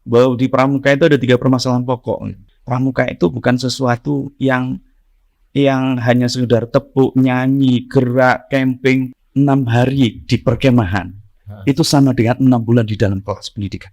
bahwa di pramuka itu ada 3 permasalahan pokok. Pramuka itu bukan sesuatu yang hanya sekedar tepuk, nyanyi, gerak, camping 6 hari di perkemahan. Itu sama dengan 6 bulan di dalam kelas pendidikan.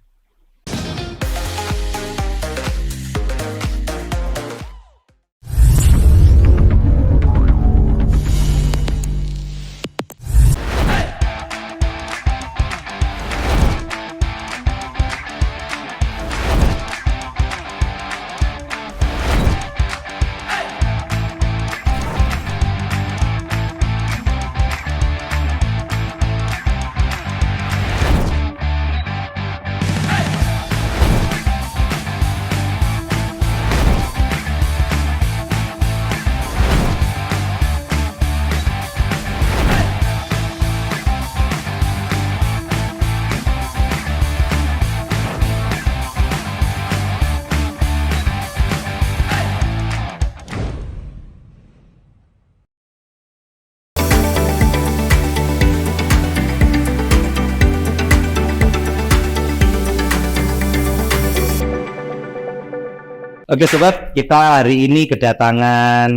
Oke sobat, kita hari ini kedatangan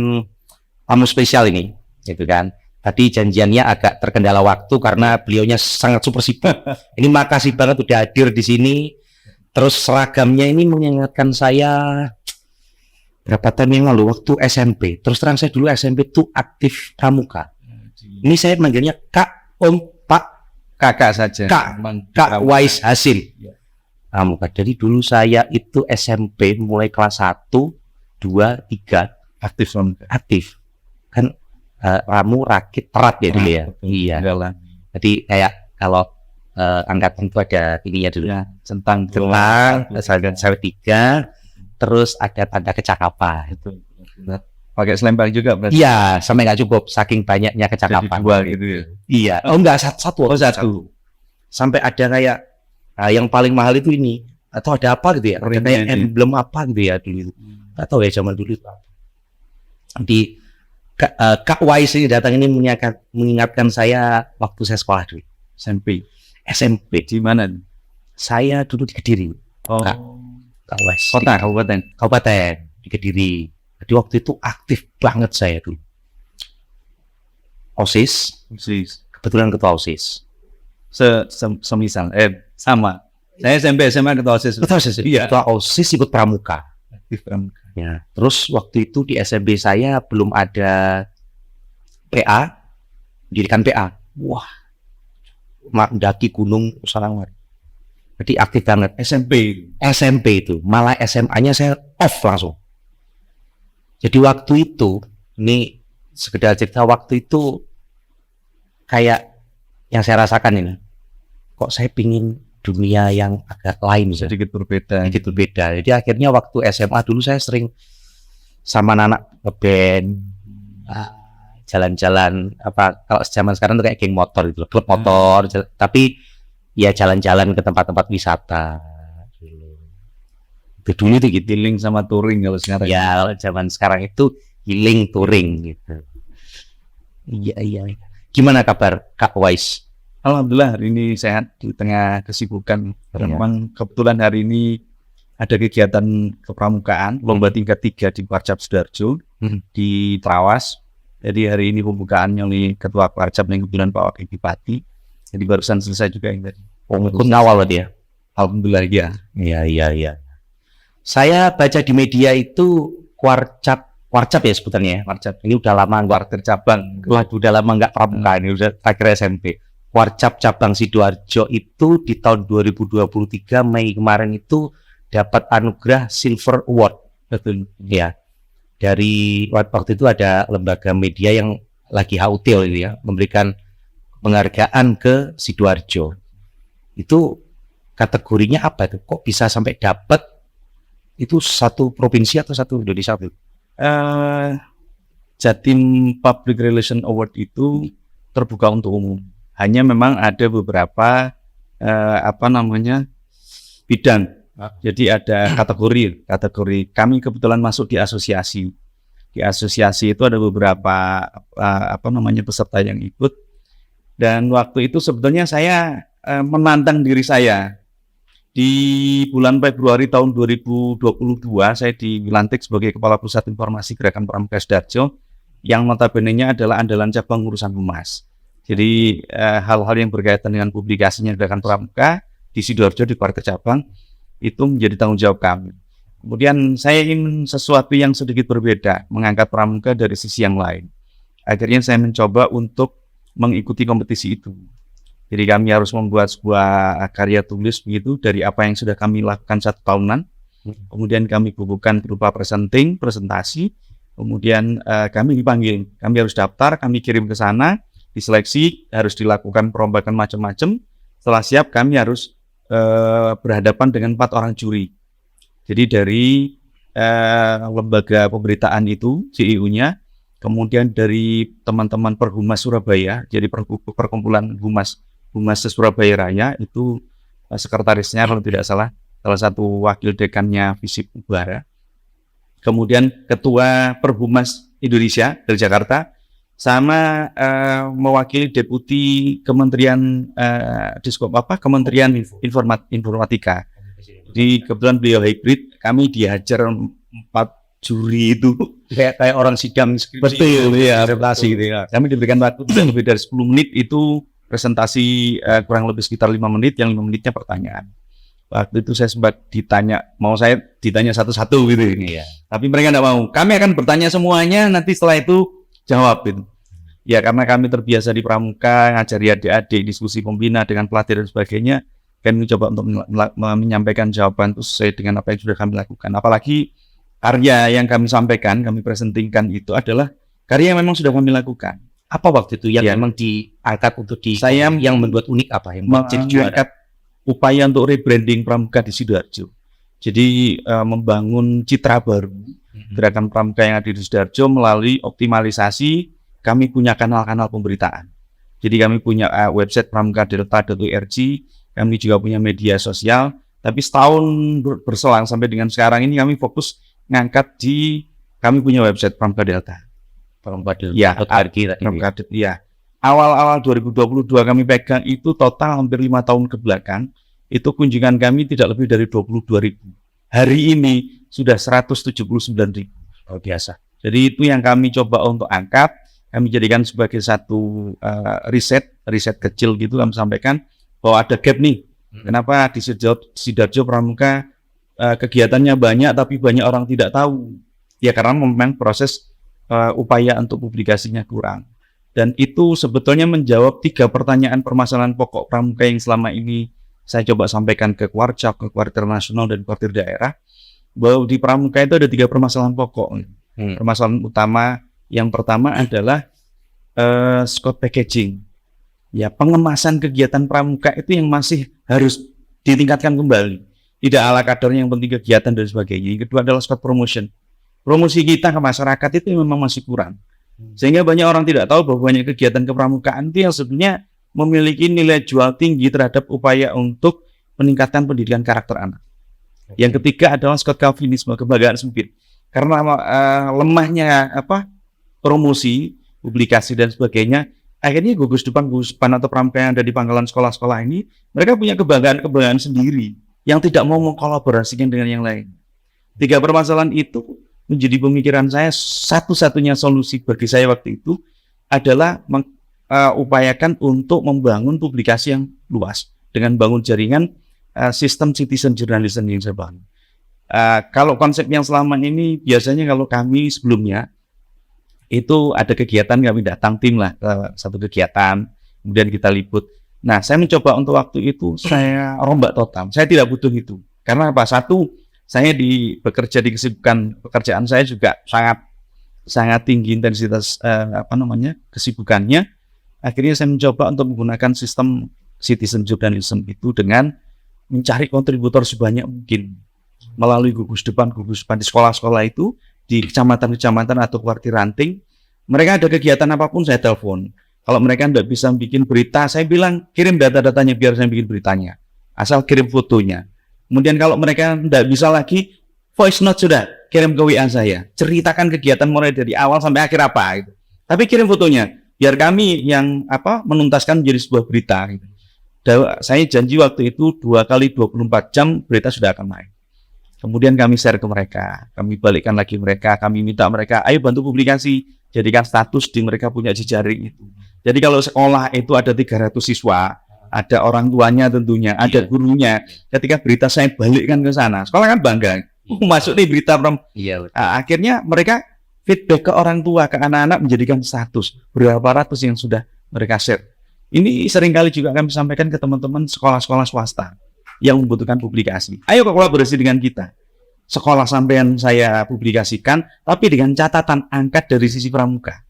tamu spesial ini, gitu kan. Tadi janjiannya agak terkendala waktu karena beliaunya sangat super sibuk. Ini makasih banget udah hadir di sini. Terus seragamnya ini mengingatkan saya berapa tahun yang lalu waktu SMP. Terus terang saya dulu SMP tuh aktif pramuka. Ini saya manggilnya Kak, Om, Pak, Kakak saja. Kak Wais Hasil. Pramuka. Jadi dulu saya itu SMP mulai kelas 1, 2, 3 aktif. Kan ramu, rakit, terat ya dulu ya. Iya. Jadi kayak kalau angkatan itu ada ininya dulu. Ya, centang, saya 3, terus ada tanda kecakapan. itu. Pakai selempang juga berarti. Iya, sampai nggak cukup saking banyaknya kecakapan. Jadi 2 gitu ya. Iya. Oh enggak, satu. Sampai ada kayak yang paling mahal itu ini, atau ada apa gitu ya, ada kayak emblem apa gitu ya dulu. Nggak tahu ya zaman dulu. Di Kak Wais ini datang ini mengingatkan saya waktu saya sekolah dulu. SMP. Di mana? Saya dulu di Kediri. Oh. Kak Wais. Kabupaten di Kediri. Jadi waktu itu aktif banget saya dulu. OSIS. Kebetulan ketua OSIS. Semisal sama. Saya SMP SMA ketua OSIS. Iya. Ketua OSIS ikut pramuka. Aktif pramuka. Ya. Terus waktu itu di SMP saya belum ada PA, pendidikan PA. Wah, mendaki gunung Salangwar. Jadi aktif banget. SMP itu, malah SMA-nya saya off langsung. Jadi waktu itu, ini sekedar cerita waktu itu kayak yang saya rasakan ini. Kok saya pingin dunia yang agak lain, sedikit berbeda. Jadi akhirnya waktu SMA dulu saya sering sama anak ngeband, jalan-jalan apa kalau zaman sekarang tuh kayak geng motor gitu, klub motor, tapi ya jalan-jalan ke tempat-tempat wisata. Itu dulu tuh gitu. Healing sama touring kalau sekarang. Ya kalau zaman sekarang itu healing touring gitu. Iya. Gimana kabar Kak Wais? Alhamdulillah hari ini sehat di tengah kesibukan. Memang kebetulan hari ini ada kegiatan kepramukaan lomba tingkat 3 di Warcap Sidoarjo di Trawas. Jadi hari ini pembukaannya oleh Ketua Warcap yang kebetulan Pak Wakil Bupati. Jadi barusan selesai juga yang tadi. Ikut ngawal dia. Alhamdulillah ya. Iya. Saya baca di media itu Warcap ya sebutannya. Warcap. Ini udah lama nggak cabang. Waduh, udah lama nggak pramuka ini udah akhir SMP. Warcap cabang Sidoarjo itu di tahun 2023 Mei kemarin itu dapat anugerah Silver Award. Betul. Ya. Dari waktu itu ada lembaga media yang lagi HUT itu ya, memberikan penghargaan ke Sidoarjo. Itu kategorinya apa itu? Kok bisa sampai dapat? Itu satu provinsi atau satu Indonesia? Jatim Public Relation Award itu terbuka untuk umum. Hanya memang ada beberapa bidang. Jadi ada kategori. Kami kebetulan masuk di asosiasi. Di asosiasi itu ada beberapa peserta yang ikut. Dan waktu itu sebetulnya saya menantang diri saya. Di bulan Februari tahun 2022 saya dilantik sebagai Kepala Pusat Informasi Gerakan Pramuka Sidoarjo yang notabene-nya adalah andalan cabang urusan humas. Jadi hal-hal yang berkaitan dengan publikasinya Gerakan Pramuka di Sidoarjo di Kuartir Cabang itu menjadi tanggung jawab kami. Kemudian saya ingin sesuatu yang sedikit berbeda, mengangkat pramuka dari sisi yang lain. Akhirnya saya mencoba untuk mengikuti kompetisi itu. Jadi kami harus membuat sebuah karya tulis begitu dari apa yang sudah kami lakukan 1 tahunan. Kemudian kami bukukan berupa presentasi. Kemudian kami dipanggil, kami harus daftar, kami kirim ke sana, diseleksi, harus dilakukan perombakan macam-macam. Setelah siap kami harus berhadapan dengan 4 orang juri. Jadi dari lembaga pemberitaan itu, CIU-nya, kemudian dari teman-teman Perhumas Surabaya, jadi perkumpulan Humas Surabaya Raya, itu sekretarisnya kalau tidak salah satu wakil dekannya Visip Ubara. Kemudian ketua Perhumas Indonesia dari Jakarta, sama mewakili deputi Kementerian Kementerian Informatika. Jadi kebetulan beliau hybrid, kami dihajar 4 juri itu kayak orang sidang skripsi. Betul, ya, presentasi gitu ya. Kami diberikan waktu lebih dari 10 menit, itu presentasi kurang lebih sekitar 5 menit, yang 5 menitnya pertanyaan. Waktu itu saya sempat saya ditanya satu-satu gitu. Ya. Tapi mereka tidak mau. Kami akan bertanya semuanya, nanti setelah itu jawab gitu. Ya karena kami terbiasa di pramuka, ngajari adik-adik, diskusi pembina dengan pelatih dan sebagainya, kami coba untuk menyampaikan jawaban itu sesuai dengan apa yang sudah kami lakukan. Apalagi karya yang kami sampaikan, kami presentingkan itu adalah karya yang memang sudah kami lakukan. Apa waktu itu yang memang diangkat untuk saya yang membuat unik apa yang mengangkat upaya untuk rebranding pramuka di Sidoarjo. Jadi membangun citra baru gerakan pramuka yang ada di Sidoarjo melalui optimalisasi. Kami punya kanal-kanal pemberitaan. Jadi kami punya website pramukadelta.org, kami juga punya media sosial. Tapi setahun berselang sampai dengan sekarang ini kami fokus ngangkat kami punya website Pramuka Delta. Ya, ya. Awal-awal 2022 kami pegang itu total hampir 5 tahun ke belakang, itu kunjungan kami tidak lebih dari 22.000. Hari ini sudah 179.000. Luar biasa. Jadi itu yang kami coba untuk angkat, kami jadikan sebagai satu riset kecil gitu, kami sampaikan bahwa ada gap nih. Kenapa di Sidoarjo pramuka kegiatannya banyak tapi banyak orang tidak tahu? Ya karena memang proses upaya untuk publikasinya kurang. Dan itu sebetulnya menjawab 3 pertanyaan permasalahan pokok pramuka yang selama ini saya coba sampaikan ke Kuarcap, ke Kuartir Nasional dan Kuartir Daerah, bahwa di pramuka itu ada 3 permasalahan pokok. Permasalahan utama yang pertama adalah Scott packaging. Ya, pengemasan kegiatan pramuka itu yang masih harus ditingkatkan kembali. Tidak ala kadarnya, yang penting kegiatan dan sebagainya. Yang kedua adalah Scott promotion. Promosi kita ke masyarakat itu memang masih kurang. Sehingga banyak orang tidak tahu bahwa banyak kegiatan kepramukaan itu yang sebenarnya memiliki nilai jual tinggi terhadap upaya untuk meningkatkan pendidikan karakter anak. Yang ketiga adalah Scott Calvinisme, kebanggaan sempit. Karena lemahnya promosi, publikasi dan sebagainya, akhirnya gugus depan atau pramuka yang ada di pangkalan sekolah-sekolah ini, mereka punya kebanggaan sendiri yang tidak mau mengkolaborasikan dengan yang lain. 3 permasalahan itu menjadi pemikiran saya. Satu-satunya solusi bagi saya waktu itu adalah upayakan untuk membangun publikasi yang luas dengan bangun jaringan sistem citizen journalism yang saya bangun. Kalau konsep yang selama ini biasanya kalau kami sebelumnya itu ada kegiatan, kami datang tim lah ke satu kegiatan, kemudian kita liput. Nah, saya mencoba untuk waktu itu saya rombak total. Saya tidak butuh itu. Karena apa? Satu, saya bekerja di kesibukan pekerjaan saya juga sangat tinggi intensitas kesibukannya. Akhirnya saya mencoba untuk menggunakan sistem citizen journalism itu dengan mencari kontributor sebanyak mungkin melalui gugus depan di sekolah-sekolah itu, di kecamatan-kecamatan atau kuartir ranting. Mereka ada kegiatan apapun saya telepon. Kalau mereka tidak bisa bikin berita, saya bilang kirim data-datanya biar saya bikin beritanya. Asal kirim fotonya. Kemudian kalau mereka tidak bisa lagi, voice note sudah, kirim ke WA saya. Ceritakan kegiatan mulai dari awal sampai akhir apa gitu. Tapi kirim fotonya, biar kami yang menuntaskan menjadi sebuah berita gitu. Saya janji waktu itu 2 kali 24 jam berita sudah akan naik. Kemudian kami share ke mereka, kami balikkan lagi mereka, kami minta mereka, ayo bantu publikasi, jadikan status di mereka punya jejaring itu. Jadi kalau sekolah itu ada 300 siswa, ada orang tuanya tentunya, ada gurunya. Ketika berita saya balikkan ke sana, sekolah kan bangga, masuk nih berita akhirnya mereka feedback ke orang tua, ke anak-anak menjadikan status. Berapa ratus yang sudah mereka share. Ini seringkali juga kami sampaikan ke teman-teman sekolah-sekolah swasta yang membutuhkan publikasi. Ayo kolaborasi dengan kita. Sekolah sampean saya publikasikan, tapi dengan catatan angkat dari sisi pramuka.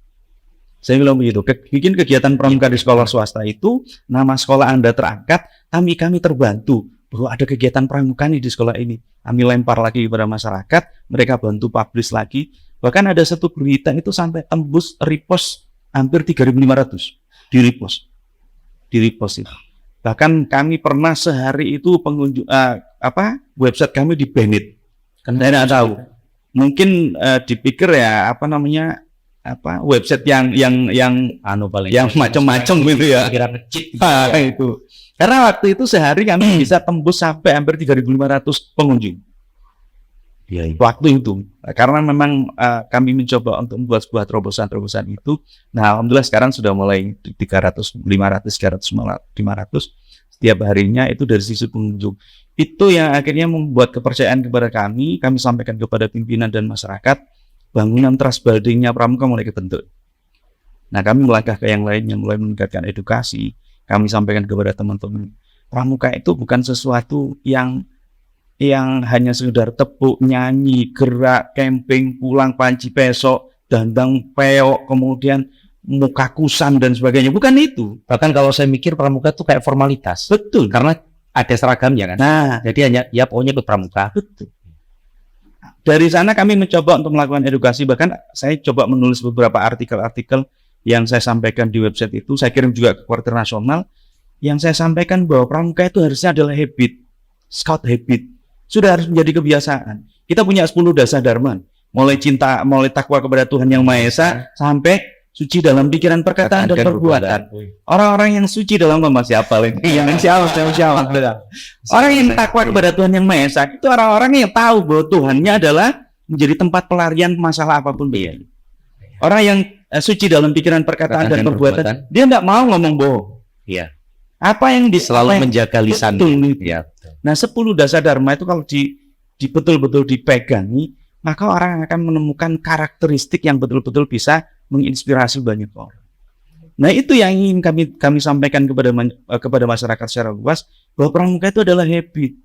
Saya bilang begitu, bikin kegiatan pramuka di sekolah swasta itu, nama sekolah Anda terangkat, kami terbantu bahwa ada kegiatan pramuka nih di sekolah ini. Kami lempar lagi kepada masyarakat, mereka bantu publish lagi. Bahkan ada satu berita itu sampai tembus repost hampir 3.500 di repost itu. Bahkan kami pernah sehari itu pengunjung website kami di banned. Karena saya tidak tahu. Mungkin dipikir ya website yang macam-macam gitu ya. Kira kecil. Itu. Karena waktu itu sehari kami bisa tembus sampai hampir 3.500 pengunjung. Waktu itu, karena memang kami mencoba untuk membuat sebuah terobosan itu. Nah, alhamdulillah sekarang sudah mulai 300, 500, 300, 500 setiap harinya itu dari sisi pengunjung. Itu yang akhirnya membuat kepercayaan kepada kami sampaikan kepada pimpinan dan masyarakat, bangunan trust building-nya pramuka mulai kebentuk. Nah, kami melangkah ke yang lainnya, mulai meningkatkan edukasi. Kami sampaikan kepada teman-teman, pramuka itu bukan sesuatu yang hanya sekedar tepuk, nyanyi, gerak, camping, pulang panci pesok, dandang peok, kemudian muka kusam dan sebagainya. Bukan itu. Bahkan kalau saya mikir pramuka itu kayak formalitas. Betul. Karena ada seragamnya kan. Nah, jadi hanya ya pokoknya ikut pramuka. Betul. Dari sana kami mencoba untuk melakukan edukasi. Bahkan saya coba menulis beberapa artikel-artikel yang saya sampaikan di website itu. Saya kirim juga ke Kuartir Nasional. Yang saya sampaikan bahwa pramuka itu harusnya adalah habit, scout habit. Sudah harus menjadi kebiasaan. Kita punya 10 dasar dharma, mulai takwa kepada Tuhan Yang Maha Esa sampai suci dalam pikiran, perkataan dan perbuatan. Orang-orang yang suci dalam siapa lagi? Siapa? Orang yang takwa kepada Tuhan Yang Maha Esa itu orang-orang yang tahu bahwa Tuhannya adalah menjadi tempat pelarian masalah apapun. Orang yang suci dalam pikiran, perkataan dan perbuatan, dia tidak mau ngomong bohong. Iya. Apa yang selalu menjaga lisan. Ya. Nah, 10 dasar dharma itu kalau betul-betul dipegangi, maka orang akan menemukan karakteristik yang betul-betul bisa menginspirasi banyak orang. Nah, itu yang ingin kami sampaikan kepada masyarakat secara luas, bahwa pramuka itu adalah habit,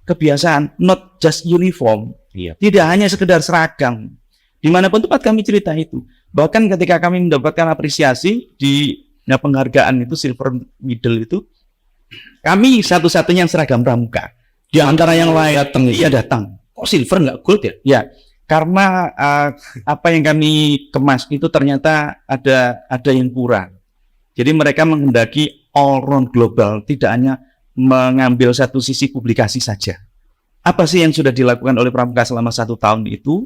kebiasaan, not just uniform. Iya. Tidak hanya sekedar seragam. Dimanapun tempat kami cerita itu. Bahkan ketika kami mendapatkan apresiasi di penghargaan itu silver medal itu, kami satu-satunya yang seragam pramuka. Di antara yang lain datang. Kok silver nggak gold ya? Ya, karena apa yang kami kemas itu ternyata ada yang kurang. Jadi mereka menghendaki all round global, tidak hanya mengambil satu sisi publikasi saja. Apa sih yang sudah dilakukan oleh pramuka selama 1 tahun itu?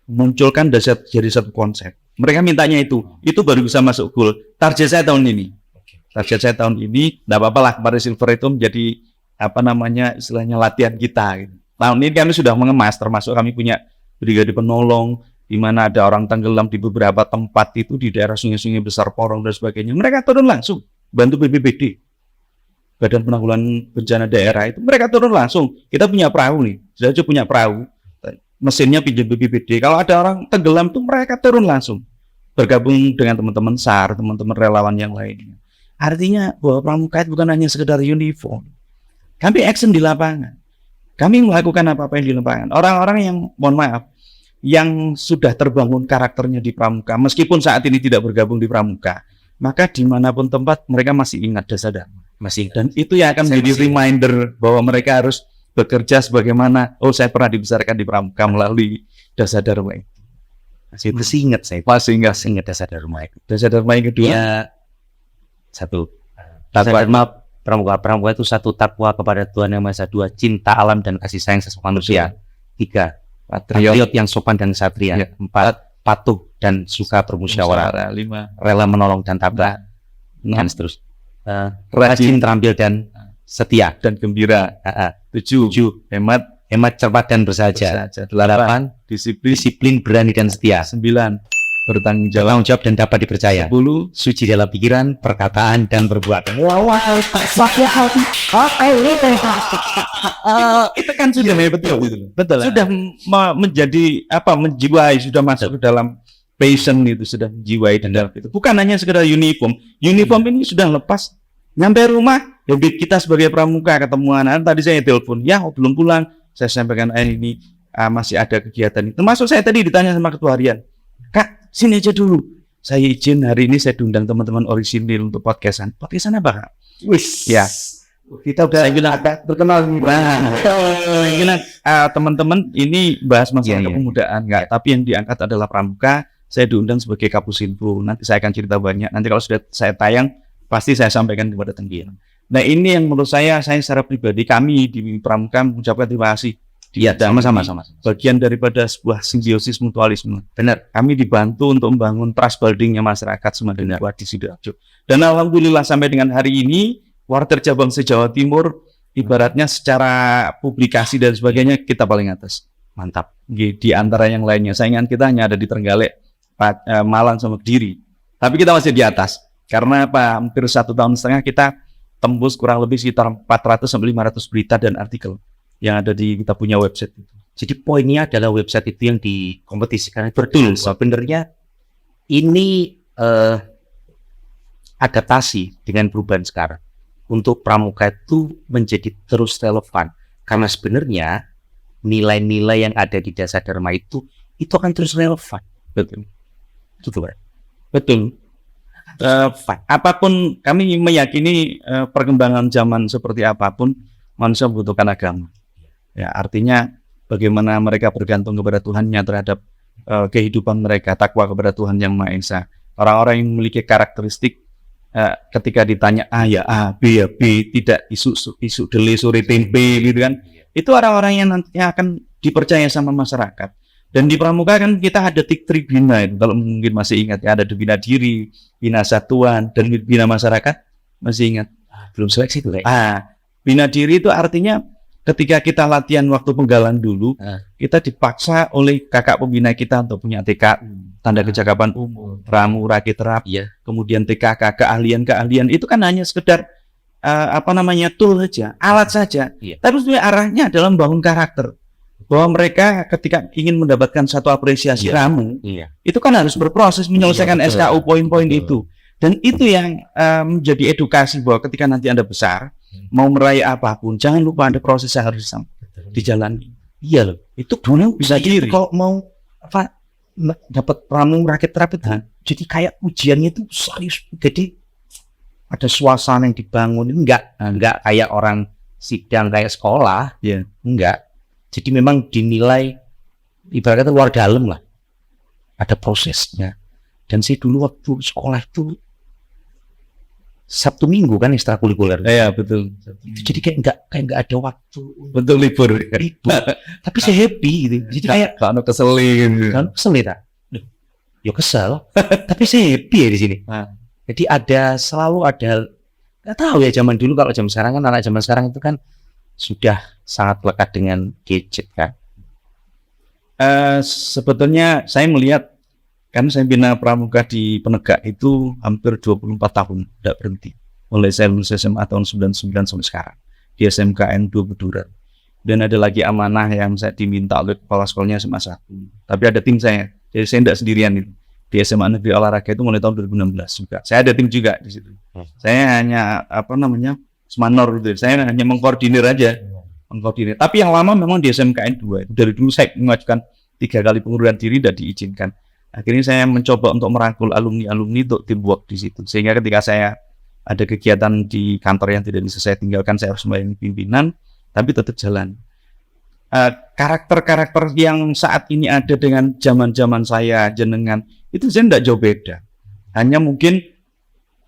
Munculkan jadi satu konsep. Mereka mintanya itu baru bisa masuk gold. Target saya tahun ini, tidak apa-apa lah, kemarin silver itu menjadi istilahnya latihan kita. Gitu. Tahun ini kami sudah mengemas, termasuk kami punya brigade penolong, di mana ada orang tenggelam di beberapa tempat itu di daerah sungai-sungai besar, Porong dan sebagainya. Mereka turun langsung bantu BPBD, Badan Penanggulangan Bencana Daerah itu. Mereka turun langsung. Kita punya perahu nih, sudah punya perahu. Mesinnya pinjam BPBD. Kalau ada orang tenggelam tuh mereka turun langsung bergabung dengan teman-teman SAR, teman-teman relawan yang lainnya. Artinya bahwa pramuka itu bukan hanya sekedar uniform. Kami action di lapangan. Kami melakukan apa-apa yang di lapangan. Orang-orang yang, mohon maaf, yang sudah terbangun karakternya di pramuka, meskipun saat ini tidak bergabung di pramuka, maka dimanapun tempat mereka masih ingat dasar dharma. Dan itu yang akan menjadi reminder bahwa mereka harus bekerja sebagaimana, saya pernah dibesarkan di pramuka melalui dasar dharma itu. Masih ingat saya. Masih ingat dasar dharma itu. Dasar dharma yang kedua, satu, takwa pramuka itu satu, takwa kepada Tuhan Yang Maha Esa. 2, cinta alam dan kasih sayang sesama manusia. 3, patriot yang sopan dan satria. 4, patuh dan suka bermusyawarah. 5, rela menolong dan tabah. Dan seterusnya. rajin, terampil dan setia. dan gembira. 7. Hemat, Cermat dan bersahaja. 8. disiplin. Disiplin, berani dan setia. 9. bertanggung jawab. Bertanggung jawab dan dapat dipercaya. 10. Suci dalam pikiran, perkataan, dan perbuatan. Itu kan sudah betul. Sudah menjadi menjiwai, sudah masuk ke dalam passion itu, sudah menjiwai di dalam itu. Bukan hanya sekedar uniform. Uniform ini sudah lepas. Nyampe rumah, habit kita sebagai pramuka ketemu anak. Tadi saya telepon, belum pulang. Saya sampaikan ini masih ada kegiatan itu. Termasuk saya tadi ditanya sama ketua harian, Kak, sini aja dulu. Saya izin hari ini saya diundang teman-teman orisinil untuk podcastan. Podcastan apa, Kak? Wis. Ya. Kita udah Saya bilang terkenal. saya bilang teman-teman ini bahas masalah Iya. kepemudaan enggak, tapi yang diangkat adalah pramuka. Saya diundang sebagai Kapusinfo. Nanti saya akan cerita banyak. Nanti kalau sudah saya tayang pasti saya sampaikan kepada teman-teman. Nah, ini yang menurut saya secara pribadi kami di Pramuka mengucapkan terima kasih. Iya, sama-sama. Bagian daripada sebuah simbiosis mutualisme. Benar. Kami dibantu untuk membangun trust building-nya masyarakat Semadan Kuat di Sidoarjo. Dan alhamdulillah sampai dengan hari ini Warter Cabang se-Jawa Timur ibaratnya secara publikasi dan sebagainya kita paling atas. Mantap. Di antara yang lainnya. Saingan kita hanya ada di Trenggalek, Malang sama Kediri. Tapi kita masih di atas. Karena hampir 1,5 tahun kita tembus kurang lebih sekitar 400 sampai 500 berita dan artikel yang ada di kita punya website itu. Jadi poinnya adalah website itu yang dikompetisikan. Betul. Sebenarnya ini adaptasi dengan perubahan sekarang untuk pramuka itu menjadi terus relevan, karena sebenarnya nilai-nilai yang ada di Dasar Dharma itu akan terus relevan. Betul. Apapun kami meyakini perkembangan zaman seperti apapun manusia membutuhkan agama. Ya, artinya bagaimana mereka bergantung kepada Tuhannya terhadap kehidupan mereka, takwa kepada Tuhan Yang Maha Esa. Orang-orang yang memiliki karakteristik ketika ditanya A, B ya B, tidak isu dele sore tempe gitu kan. Itu orang-orang yang nantinya akan dipercaya sama masyarakat. Dan di Pramuka kan kita ada tribina itu, kalau mungkin masih ingat ya, ada bina diri, bina satuan, dan bina masyarakat. Masih ingat? Belum seleksi itu, Bina diri itu artinya ketika kita latihan waktu penggalan dulu, kita dipaksa oleh kakak pembina kita untuk punya TKU, tanda kecakapan umum, ramu, rakit, terapi, kemudian TKK, keahlian itu kan hanya sekedar tool saja, alat saja. Tapi sebenarnya arahnya adalah membangun karakter. Bahwa mereka ketika ingin mendapatkan satu apresiasi ramu, itu kan harus berproses menyelesaikan SKU poin-poin itu. Dan itu yang menjadi edukasi bahwa ketika nanti Anda besar, mau meraih apapun, jangan lupa ada proses yang harus dijalani. Iya loh. Itu dulu bisa diri. Kalau mau dapat ramu rakit terapi itu, jadi kayak ujiannya itu serius. Jadi ada suasana yang dibangun. Enggak kayak orang sidang kayak sekolah. Enggak. Jadi memang dinilai ibaratnya luar dalam lah. Ada prosesnya. Dan saya dulu waktu sekolah itu Sabtu Minggu kan ekstrakurikuler. Iya, betul. Jadi kayak nggak ada waktu. Betul, libur. Tapi saya happy gitu. Jadi kayak kalau keselin. Kesel ya? Ya kesel. Tapi saya happy ya di sini. Jadi selalu ada. Nggak tahu ya zaman dulu, kalau zaman sekarang kan anak zaman sekarang itu kan sudah sangat lekat dengan gadget kan. Sebetulnya saya melihat, kan saya bina pramuka di Penegak itu hampir 24 tahun, tidak berhenti. Mulai saya lulus SMA tahun 99 sampai sekarang di SMKN 2 Beduran. Dan ada lagi amanah yang saya diminta oleh kepala sekolahnya SMA 1. Tapi ada tim saya, jadi saya tidak sendirian itu. Di SMA Negeri Olahraga itu mulai tahun 2016 juga. Saya ada tim juga di situ. Saya hanya semanor gitu. Saya hanya mengkoordinir aja. Tapi yang lama memang di SMKN 2. Dari dulu saya mengajukan 3 kali pengunduran diri dan diizinkan. Akhirnya saya mencoba untuk merangkul alumni-alumni untuk teamwork di situ. Sehingga ketika saya ada kegiatan di kantor yang tidak bisa saya tinggalkan, saya harus melayani pimpinan, tapi tetap jalan. Karakter-karakter yang saat ini ada dengan zaman-zaman saya jenengan, itu saya tidak jauh beda. Hanya mungkin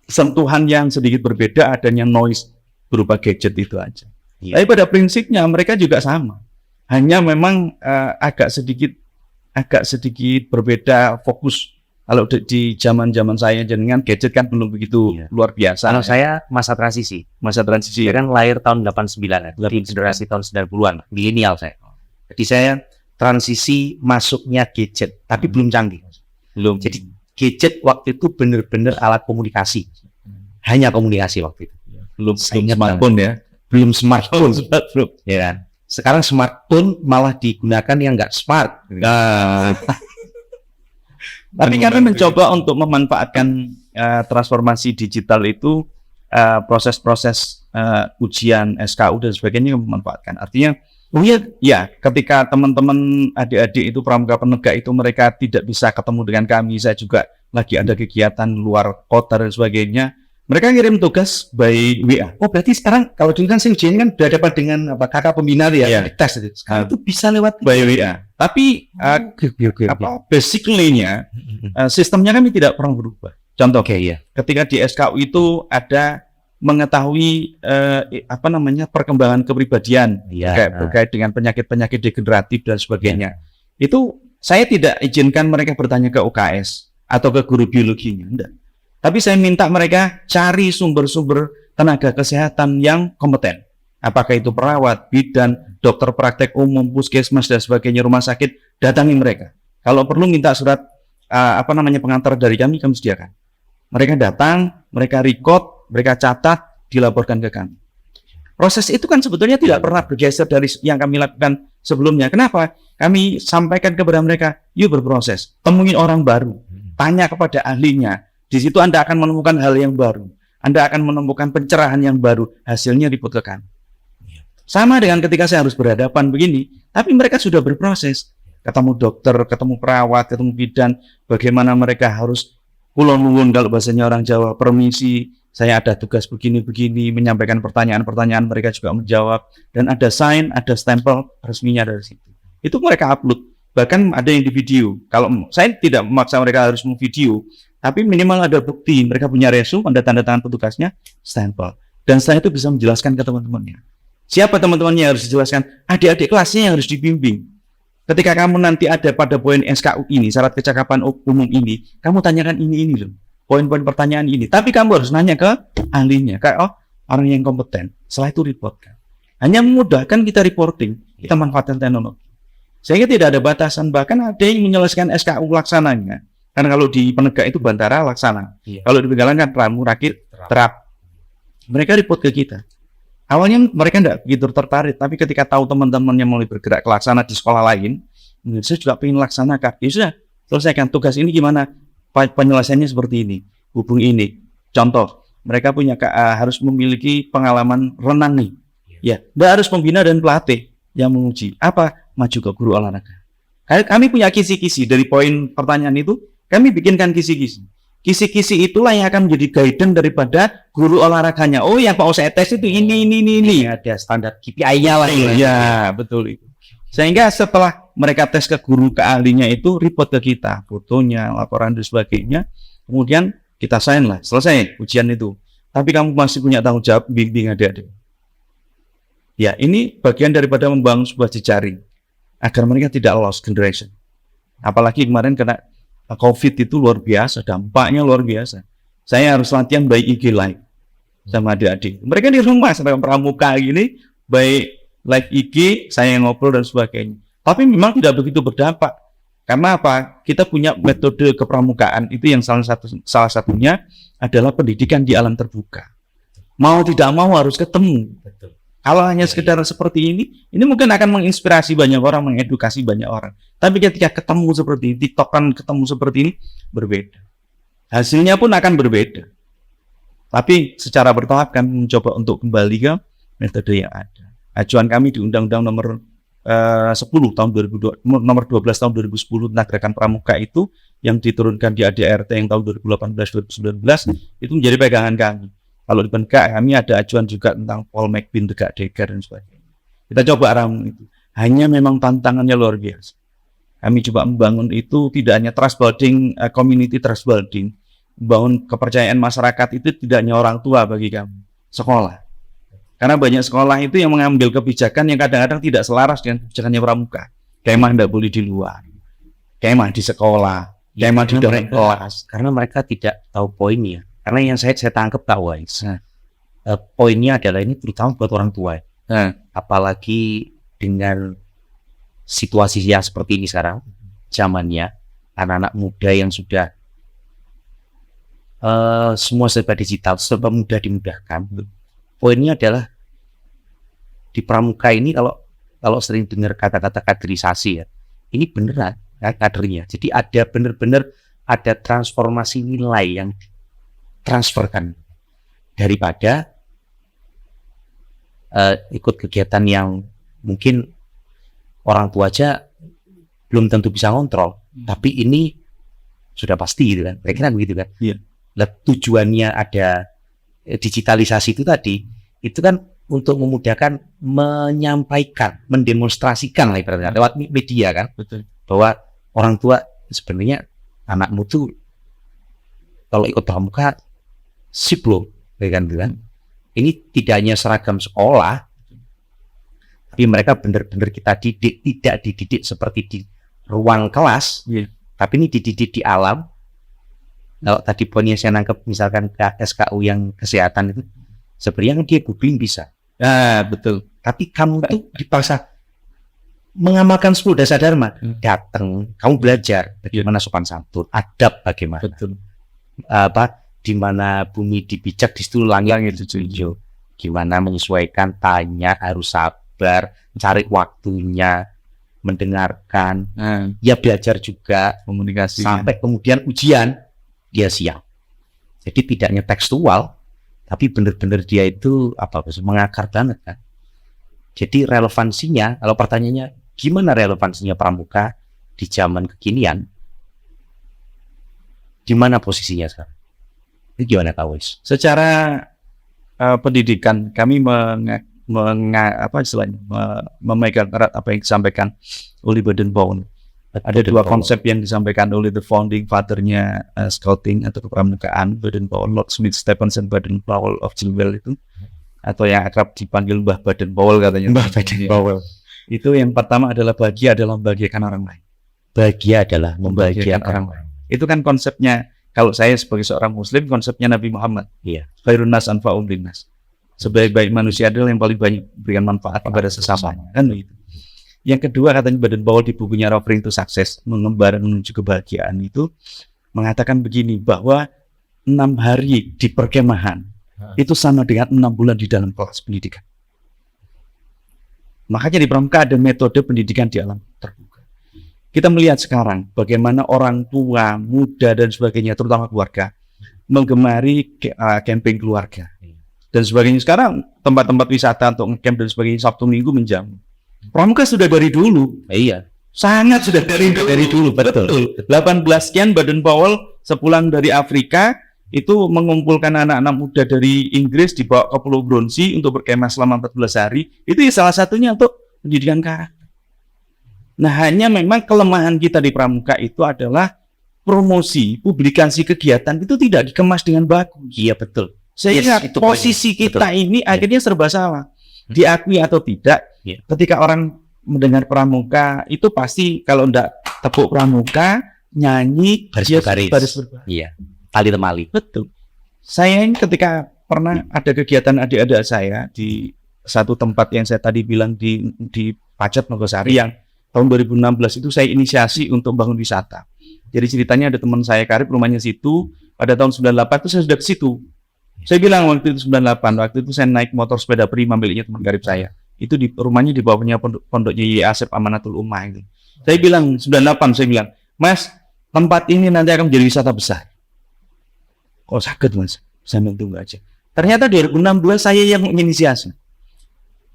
sentuhan yang sedikit berbeda, adanya noise berupa gadget itu aja. Tapi pada prinsipnya mereka juga sama. Hanya memang agak sedikit berbeda fokus Kalau di zaman-zaman saya jenengan gadget kan belum begitu luar biasa. Kalau saya masa transisi. Masa transisi Saya kan lahir tahun 89 ya. Di generasi tahun 90-an, milenial saya. Jadi saya transisi masuknya gadget, tapi belum canggih. belum. Jadi gadget waktu itu benar-benar alat komunikasi. Hanya komunikasi waktu itu. belum Saya ingat smartphone ya. Belum smartphone. Smartphone. Ya kan? Sekarang smartphone malah digunakan yang nggak smart. Nah, tapi kami mencoba untuk memanfaatkan transformasi digital itu, proses-proses ujian SKU dan sebagainya memanfaatkan. Artinya, ya, ketika teman-teman adik-adik itu pramuka penegak itu mereka tidak bisa ketemu dengan kami, saya juga lagi ada kegiatan luar kota dan sebagainya. Mereka ngirim tugas by WA. Oh, berarti sekarang kalau dulu kan saya ujian kan berhadapan dengan kakak pembina ya, Iya. tes itu. Sekarang itu bisa lewat By WA. Tapi basically-nya sistemnya kami tidak pernah berubah. Contoh, iya. ketika di SKU itu ada mengetahui perkembangan kepribadian berkait dengan penyakit-penyakit degeneratif dan sebagainya. Itu saya tidak izinkan mereka bertanya ke UKS atau ke guru biologinya, enggak. Tapi saya minta mereka cari sumber-sumber tenaga kesehatan yang kompeten. Apakah itu perawat, bidan, dokter praktek umum, puskesmas dan sebagainya, rumah sakit, datangi mereka. Kalau perlu minta surat pengantar dari kami sediakan. Mereka datang, mereka record, mereka catat, dilaporkan ke kami. Proses itu kan sebetulnya tidak pernah bergeser dari yang kami lakukan sebelumnya. Kenapa? Kami sampaikan kepada mereka, yuk berproses, temuin orang baru, tanya kepada ahlinya. Di situ Anda akan menemukan hal yang baru. Anda akan menemukan pencerahan yang baru. Hasilnya report ke kami. Sama dengan ketika saya harus berhadapan begini, tapi mereka sudah berproses. Ketemu dokter, ketemu perawat, ketemu bidan, bagaimana mereka harus ulun-ulun kalau bahasanya orang Jawa, permisi, saya ada tugas begini-begini, menyampaikan pertanyaan-pertanyaan, mereka juga menjawab, dan ada sign, ada stempel resminya dari situ. Itu mereka upload. Bahkan ada yang di video. Kalau saya tidak memaksa mereka harus memvideo, tapi minimal ada bukti, mereka punya resume, ada tanda tangan petugasnya, stempel. Dan setelah itu bisa menjelaskan ke teman-temannya. Siapa teman-temannya yang harus dijelaskan? Adik-adik kelasnya yang harus dibimbing. Ketika kamu nanti ada pada poin SKU ini, syarat kecakapan umum ini, kamu tanyakan ini loh, poin-poin pertanyaan ini. Tapi kamu harus nanya ke ahlinya, orang yang kompeten. Setelah itu reportkan. Hanya memudahkan kita reporting, kita manfaatkan teknologi. Sehingga tidak ada batasan, bahkan ada yang menyelesaikan SKU laksananya. Karena kalau di penegak itu bantara laksana. Kalau di pegalan kan ramu, rakit, terap. Mereka report ke kita. Awalnya mereka tidak begitu tertarik, tapi ketika tahu teman-temannya mulai bergerak ke laksana di sekolah lain, saya juga ingin laksanakan. Ya sudah, selesaikan tugas ini gimana? Penyelesaiannya seperti ini, hubung ini. Contoh, mereka punya harus memiliki pengalaman renang nih. Ya, tidak harus pembina dan pelatih yang menguji. Apa? Maju ke guru olahraga. Kami punya kisi-kisi dari poin pertanyaan itu. Kami bikinkan kisi-kisi. Kisi-kisi itulah yang akan menjadi guidance daripada guru olahraganya. Oh, yang Pak saya tes itu ini. Ada standar KPI-nya lah. Ya, betul itu. Sehingga setelah mereka tes ke guru, ke ahlinya itu, report ke kita. Fotonya, laporan dan sebagainya. Kemudian kita sign lah. Selesai ujian itu. Tapi kamu masih punya tanggung jawab bimbing adik-adik. Ya, ini bagian daripada membangun sebuah jejaring. Agar mereka tidak lost generation. Apalagi kemarin kena COVID itu luar biasa, dampaknya luar biasa. Saya harus latihan by IG Live sama adik-adik. Mereka di rumah sedang pramuka gini, by live IG, saya yang ngobrol dan sebagainya. Tapi memang tidak begitu berdampak. Karena apa? Kita punya metode kepramukaan itu yang salah satunya adalah pendidikan di alam terbuka. Mau tidak mau harus ketemu. Betul. Kalau hanya sekedar seperti ini mungkin akan menginspirasi banyak orang, mengedukasi banyak orang. Tapi ketika ketemu seperti ini, TikTokan ketemu seperti ini, berbeda. Hasilnya pun akan berbeda. Tapi secara bertahap kami mencoba untuk kembali ke metode yang ada. Acuan kami di Undang-Undang nomor 10 tahun 2002, nomor 12 tahun 2010 tentang gerakan pramuka itu yang diturunkan di ADART yang tahun 2018-2019 itu menjadi pegangan kami. Kalau di penegak kami ada acuan juga tentang Paul McBean, tegak degar dan sebagainya. Kita coba ramu itu. Hanya memang tantangannya luar biasa. Kami coba membangun itu tidak hanya trust building, community trust building, membangun kepercayaan masyarakat itu tidak hanya orang tua bagi kami, sekolah. Karena banyak sekolah itu yang mengambil kebijakan yang kadang-kadang tidak selaras dengan kebijakannya pramuka. Kemah tidak boleh di luar, kemah di sekolah, kemah di dalam kelas, karena mereka tidak tahu poinnya. Karena yang saya tangkap Pak Wais, poinnya adalah ini terutama buat orang tua. Apalagi dengan situasi yang seperti ini sekarang, zamannya anak-anak muda yang sudah semua serba digital, serba mudah dimudahkan. Poinnya adalah di pramuka ini kalau sering dengar kata-kata kaderisasi ya, ini beneran kadernya. Jadi ada benar-benar ada transformasi nilai yang transferkan daripada ikut kegiatan yang mungkin orang tua aja belum tentu bisa ngontrol, tapi ini sudah pasti gitu kan, kira-kira begitu kan. Nah, tujuannya ada digitalisasi itu tadi, itu kan untuk memudahkan menyampaikan, mendemonstrasikan lah ibaratnya lewat media kan. Betul. Bahwa orang tua sebenarnya anakmu tuh kalau ikut pramuka sip loh, kan. Ini tidak hanya seragam sekolah, tapi mereka benar-benar kita didik, tidak dididik seperti di ruang kelas, tapi ini dididik di alam. Kalau tadi poinnya saya nangkep misalkan ke SKU yang kesehatan itu, sebenarnya dia googling bisa. Betul. Tapi kamu tuh dipaksa mengamalkan 10 dasar dharma. Datang, kamu belajar bagaimana sopan santun, adab bagaimana. Betul. Di mana bumi dipijak, di situ langit hijau. Gimana menyesuaikan, tanya, harus sabar, cari waktunya, mendengarkan, ya belajar juga, komunikasi. Sampai kemudian ujian, dia siap. Jadi tidak hanya tekstual, tapi benar-benar dia itu mengakar banget kan. Jadi relevansinya, kalau pertanyaannya gimana relevansinya pramuka di zaman kekinian, di mana posisinya sekarang? Itu gimana Kak Wais? Secara pendidikan kami memegang erat apa yang disampaikan oleh Baden-Powell. Ada dua konsep yang disampaikan oleh the founding father-nya scouting atau kepramukaan, Baden-Powell, Lord Smith Stephenson Baden-Powell of Chilwell itu, atau yang akrab dipanggil Mbah Baden-Powell katanya. Mbah Baden-Powell. Itu yang pertama adalah bahagia adalah membahagiakan orang lain. Bahagia adalah membahagiakan orang lain. Itu kan konsepnya, kalau saya sebagai seorang Muslim, konsepnya Nabi Muhammad. Iya. Khairun nas anfa'um linnas. Sebaik-baik manusia adalah yang paling banyak memberikan manfaat kepada sesama. Kan begitu. Yang kedua katanya Baden-Powell di bukunya Offering to Success, mengembar menuju kebahagiaan itu, mengatakan begini, bahwa 6 hari di perkemahan itu sama dengan 6 bulan di dalam kelas pendidikan. Makanya di pramuka ada metode pendidikan di alam terbuka. Kita melihat sekarang bagaimana orang tua, muda dan sebagainya, terutama keluarga, menggemari camping keluarga dan sebagainya. Sekarang tempat-tempat wisata untuk ngecamp dan sebagainya Sabtu Minggu menjamu. Pramuka sudah dari dulu. Iya. Sangat sudah dari dulu. Betul. 18 sekian Baden-Powell sepulang dari Afrika itu mengumpulkan anak-anak muda dari Inggris dibawa ke Pulau Bronsi untuk berkemah selama 14 hari. Itu ya salah satunya untuk pendidikan karakter. Nah, hanya memang kelemahan kita di pramuka itu adalah promosi, publikasi kegiatan itu tidak dikemas dengan bagus. Iya, betul. Sehingga posisi kita ini akhirnya serba salah. Diakui atau tidak, ketika orang mendengar pramuka itu pasti kalau enggak tepuk pramuka, nyanyi baris berbaris. Iya, tali temali. Betul. Saya ini ketika pernah ada kegiatan adik-adik saya di satu tempat yang saya tadi bilang di Pacet Nogosari yang tahun 2016 itu saya inisiasi untuk bangun wisata. Jadi ceritanya ada teman saya karib rumahnya situ, pada tahun 98 itu saya sudah ke situ. Saya bilang waktu itu 98, waktu itu saya naik motor sepeda prima miliknya teman karib saya. Itu di rumahnya di bawahnya pondoknya Yai Asep Amanatul Ummah itu. Saya bilang 98, saya bilang, "Mas, tempat ini nanti akan menjadi wisata besar." "Oh, sakit Mas." Saya tunggu aja. Ternyata 2016 saya yang menginisiasi.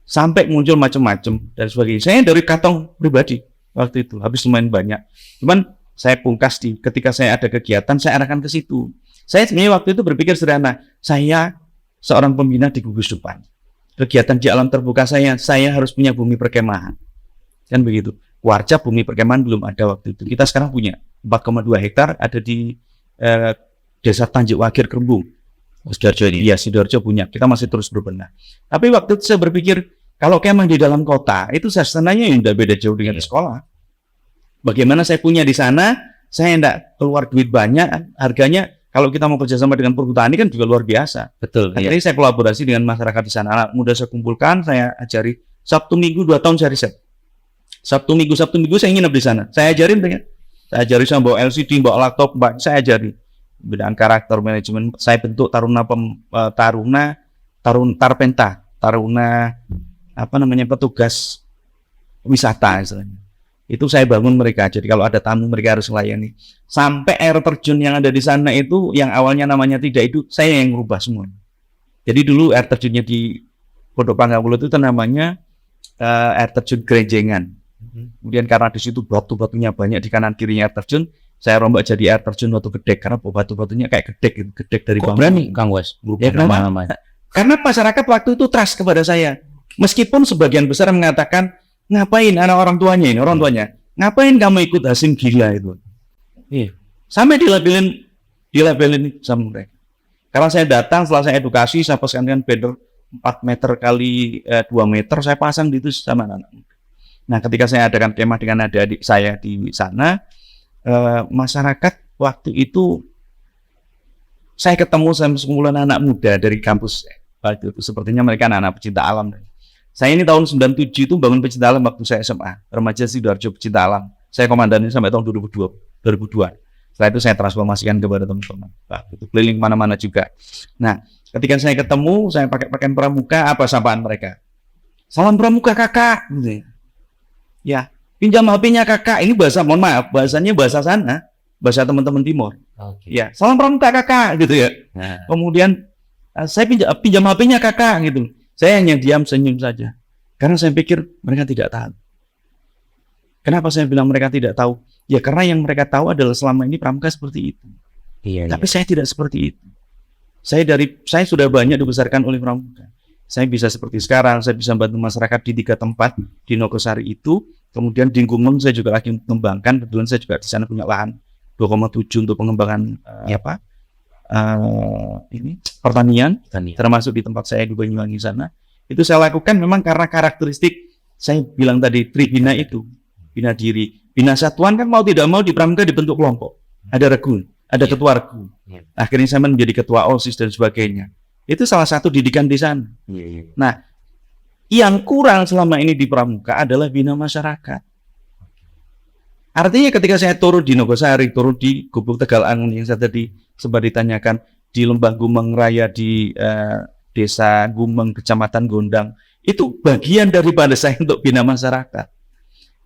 Sampai muncul macam-macam dan sebagainya. Saya dari kantong pribadi waktu itu, habis lumayan banyak. Cuman saya pungkas ketika saya ada kegiatan, saya arahkan ke situ. Saya sebenarnya waktu itu berpikir sederhana, saya seorang pembina di gugus depan. Kegiatan di alam terbuka saya harus punya bumi perkemahan. Kan begitu. Warca bumi perkemahan belum ada waktu itu. Kita sekarang punya 4,2 hektar ada di Desa Tanjung Wakir Kerembung. Sidoarjo ini? Iya, Sidoarjo punya. Kita masih terus berbenah. Tapi waktu itu saya berpikir, kalau kemah di dalam kota, itu suasananya yang udah beda jauh dengan di sekolah. Bagaimana saya punya di sana, saya enggak keluar duit banyak, harganya kalau kita mau kerjasama dengan perhutani kan juga luar biasa. Betul. Akhirnya saya kolaborasi dengan masyarakat di sana, anak muda saya kumpulkan, saya ajari Sabtu Minggu 2 tahun saya riset. Sabtu Minggu saya nginep di sana. Saya ajarin dengan, saya ajari sama bawa LCD, bawa laptop, saya ajari bidang karakter manajemen. Saya bentuk taruna petugas wisata istilahnya. Itu saya bangun mereka. Jadi kalau ada tamu mereka harus melayani. Sampai air terjun yang ada di sana itu yang awalnya namanya tidak itu saya yang merubah semua. Jadi dulu air terjunnya di Pondok Panggapulo itu namanya air terjun Gerenjengan. Kemudian karena di situ batu-batunya banyak di kanan kirinya air terjun, saya rombak jadi air terjun Batu Gedek karena batu-batunya kayak gedek gitu, gedek dari bambu. Berani Kang Wes. Ya, karena masyarakat waktu itu trust kepada saya. Meskipun sebagian besar mengatakan ngapain anak orang tuanya, ngapain kamu ikut Hasim gila itu? Iya. Sampai dilabelin sama mereka. Karena saya datang setelah saya edukasi, saya pasang dengan banner 4 meter kali 2 meter, saya pasang di itu sama anak-anak. Nah, ketika saya adakan kemah dengan adik-adik saya di sana, masyarakat waktu itu saya ketemu sama sekumpulan anak muda dari kampus. Waktu itu sepertinya mereka anak-anak pecinta alam. Saya ini tahun 97 itu bangun pecinta alam waktu saya SMA, remaja Sidoarjo pecinta alam. Saya komandannya sampai tahun 2002. Setelah itu saya transformasikan kepada teman-teman. Itu keliling mana-mana juga. Nah, ketika saya ketemu, saya pakai pakaian pramuka, apa sapaan mereka? Salam pramuka kakak. Ya, pinjam HP-nya kakak. Ini bahasa, mohon maaf, bahasanya bahasa sana, bahasa teman-teman timur. Okay. Ya, salam pramuka kakak gitu ya. Nah. Kemudian saya pinjam HP-nya kakak gitu. Saya hanya diam senyum saja. Karena saya pikir mereka tidak tahu. Kenapa saya bilang mereka tidak tahu? Ya karena yang mereka tahu adalah selama ini pramuka seperti itu. Iya, tapi saya tidak seperti itu. Saya sudah banyak dibesarkan oleh pramuka. Saya bisa seperti sekarang, saya bisa bantu masyarakat di 3 tempat di Nogosari itu. Kemudian di Gumeng saya juga lagi mengembangkan. Kebetulan saya juga di sana punya lahan 2,7 untuk pengembangan pertanian, termasuk di tempat saya di Banyuwangi sana. Itu saya lakukan memang karena karakteristik saya bilang tadi tribina itu, bina diri, bina satuan kan mau tidak mau di pramuka dibentuk kelompok. Ada regu, ada ketua regu. Akhirnya saya menjadi ketua OSIS dan sebagainya. Itu salah satu didikan di sana. Nah, yang kurang selama ini di pramuka adalah bina masyarakat. Artinya ketika saya turun di Nogosari, turun di Gubuk Tegal Angun yang saya tadi sempat ditanyakan, di Lembah Gumeng Raya di Desa Gumeng, Kecamatan Gondang, itu bagian daripada saya untuk bina masyarakat.